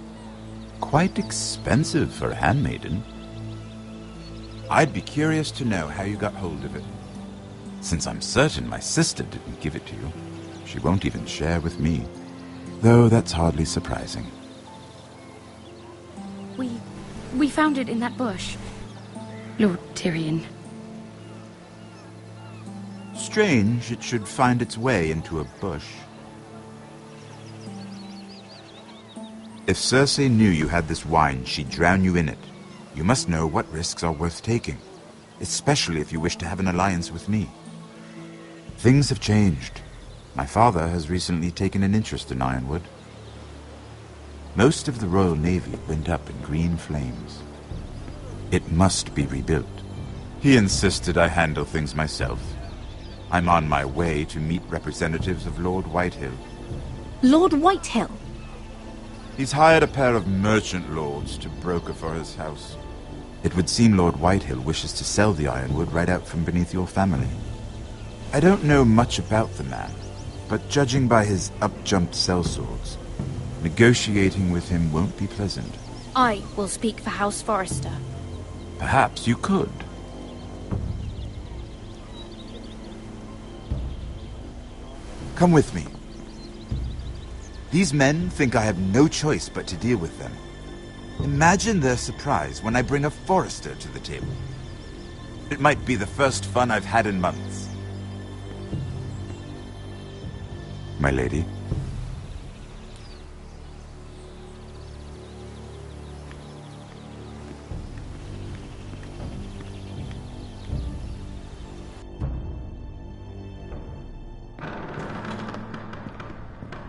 Quite expensive for a handmaiden. I'd be curious to know how you got hold of it. Since I'm certain my sister didn't give it to you, she won't even share with me. Though that's hardly surprising. We found it in that bush. Lord Tyrion. Strange it should find its way into a bush. If Cersei knew you had this wine, she'd drown you in it. You must know what risks are worth taking, especially if you wish to have an alliance with me. Things have changed. My father has recently taken an interest in Ironwood. Most of the Royal Navy went up in green flames. It must be rebuilt. He insisted I handle things myself. I'm on my way to meet representatives of Lord Whitehill. Lord Whitehill? He's hired a pair of merchant lords to broker for his house. It would seem Lord Whitehill wishes to sell the ironwood right out from beneath your family. I don't know much about the man, but judging by his up-jumped sellswords, negotiating with him won't be pleasant. I will speak for House Forrester. Perhaps you could. Come with me. These men think I have no choice but to deal with them. Imagine their surprise when I bring a forester to the table. It might be the first fun I've had in months. My lady.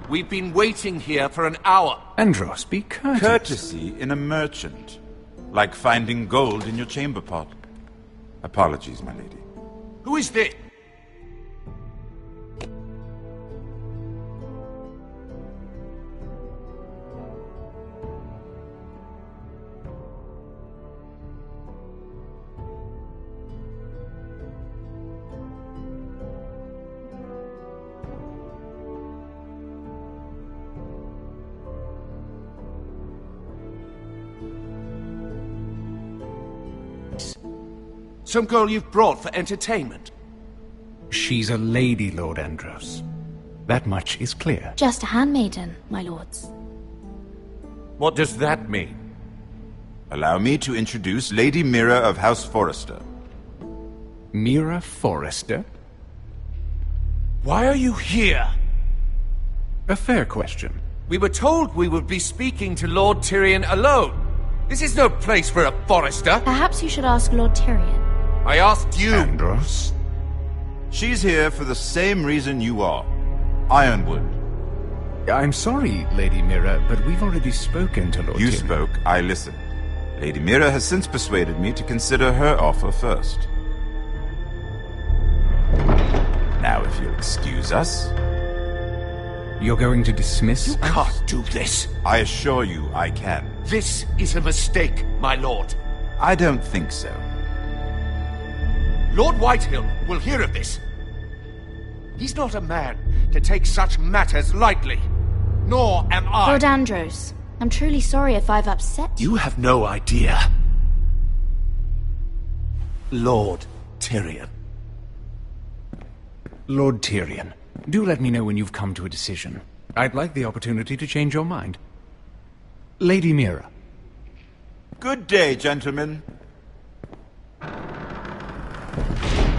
We've been waiting here for an hour. Andros, be courteous. Courtesy in a merchant. Like finding gold in your chamber pot. Apologies, my lady. Who is this? Some girl you've brought for entertainment? She's a lady, Lord Andros. That much is clear. Just a handmaiden, my lords. What does that mean? Allow me to introduce Lady Mira of House Forrester. Mira Forrester? Why are you here? A fair question. We were told we would be speaking to Lord Tyrion alone. This is no place for a forester. Perhaps you should ask Lord Tyrion. I asked you. Andros? She's here for the same reason you are. Ironwood. I'm sorry, Lady Mira, but we've already spoken to Lord You Tyrion. spoke, I listened. Lady Mira has since persuaded me to consider her offer first. Now, if you'll excuse us... You're going to dismiss You us? can't do this. I assure you I can. This is a mistake, my lord. I don't think so. Lord Whitehill will hear of this. He's not a man to take such matters lightly. Nor am I. Lord Andros, I'm truly sorry if I've upset you. You have no idea. Lord Tyrion. Lord Tyrion, do let me know when you've come to a decision. I'd like the opportunity to change your mind. Lady Mira. Good day, gentlemen.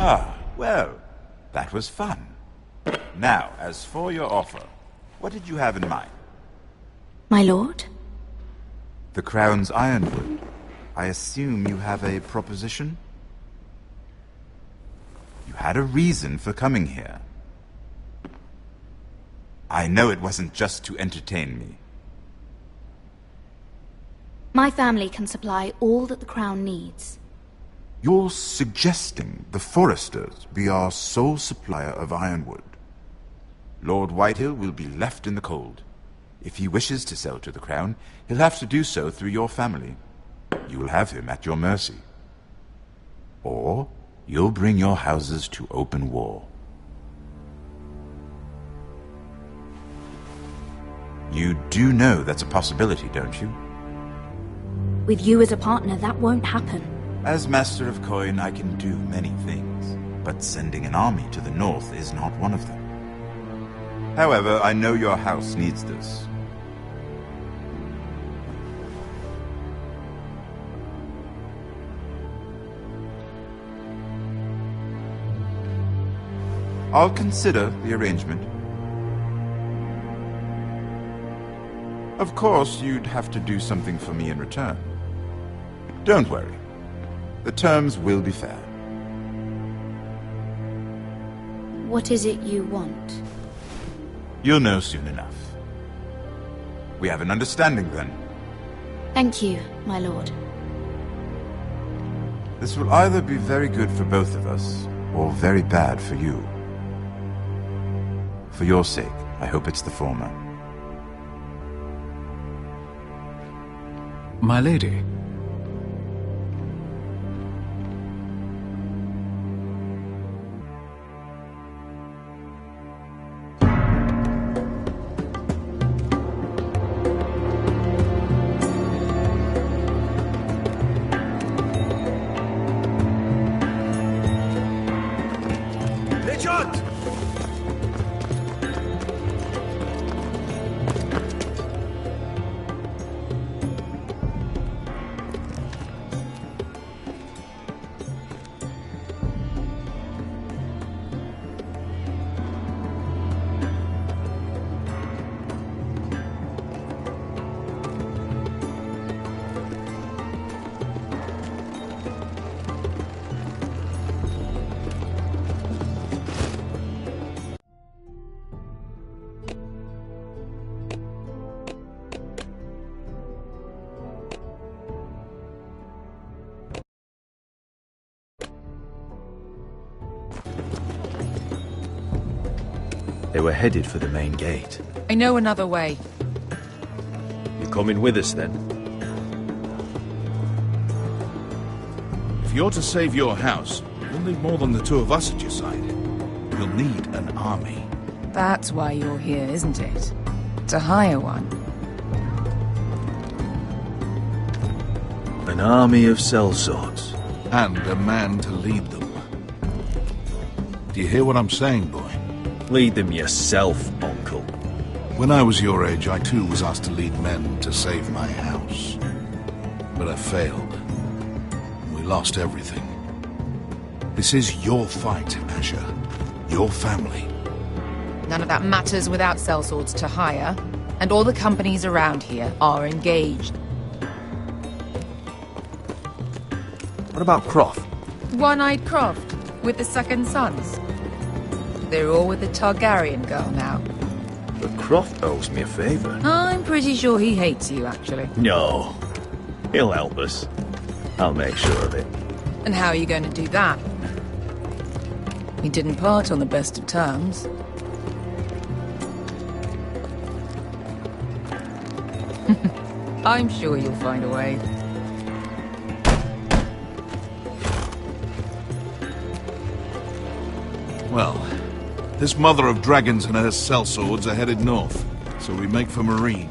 Ah, well, that was fun. Now, as for your offer, what did you have in mind? My lord? The Crown's Ironwood. I assume you have a proposition? You had a reason for coming here. I know it wasn't just to entertain me. My family can supply all that the Crown needs. You're suggesting the Foresters be our sole supplier of ironwood. Lord Whitehill will be left in the cold. If he wishes to sell to the Crown, he'll have to do so through your family. You will have him at your mercy. Or you'll bring your houses to open war. You do know that's a possibility, don't you? With you as a partner, that won't happen. As Master of Coin, I can do many things, but sending an army to the north is not one of them. However, I know your house needs this. I'll consider the arrangement. Of course, you'd have to do something for me in return. Don't worry. The terms will be fair. What is it you want? You'll know soon enough. We have an understanding then. Thank you, my lord. This will either be very good for both of us, or very bad for you. For your sake, I hope it's the former. My lady. Richard! They were headed for the main gate. I know another way. You coming with us then? If you're to save your house, you'll need more than the two of us at your side. You'll need an army. That's why you're here, isn't it? To hire one. An army of sellswords. And a man to lead them. Do you hear what I'm saying, boy? Lead them yourself, Uncle. When I was your age, I too was asked to lead men to save my house. But I failed. We lost everything. This is your fight, Asher. Your family. None of that matters without sellswords to hire, and all the companies around here are engaged. What about Croft? One-Eyed Croft, with the second sons. They're all with the Targaryen girl now. But Croft owes me a favor. I'm pretty sure he hates you, actually. No. He'll help us. I'll make sure of it. And how are you going to do that? We didn't part on the best of terms. I'm sure you'll find a way. Well, this mother of dragons and her sellswords are headed north, so we make for Marine.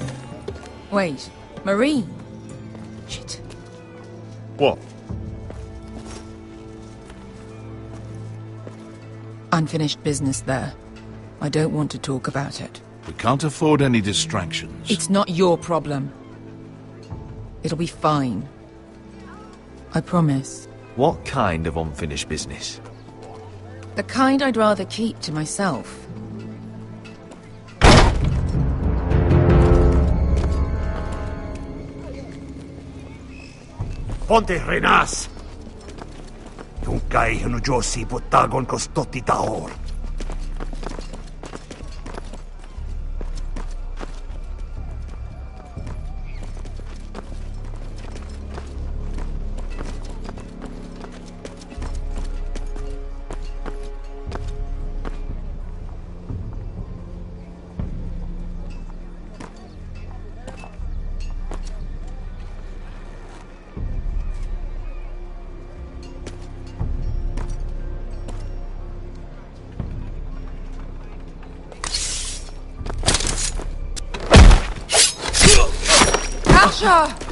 Wait, Marine? Shit. What? Unfinished business there. I don't want to talk about it. We can't afford any distractions. It's not your problem. It'll be fine. I promise. What kind of unfinished business? The kind I'd rather keep to myself. Ponte Renas! Yung kay Josi putagon ko stoti taor. Asher!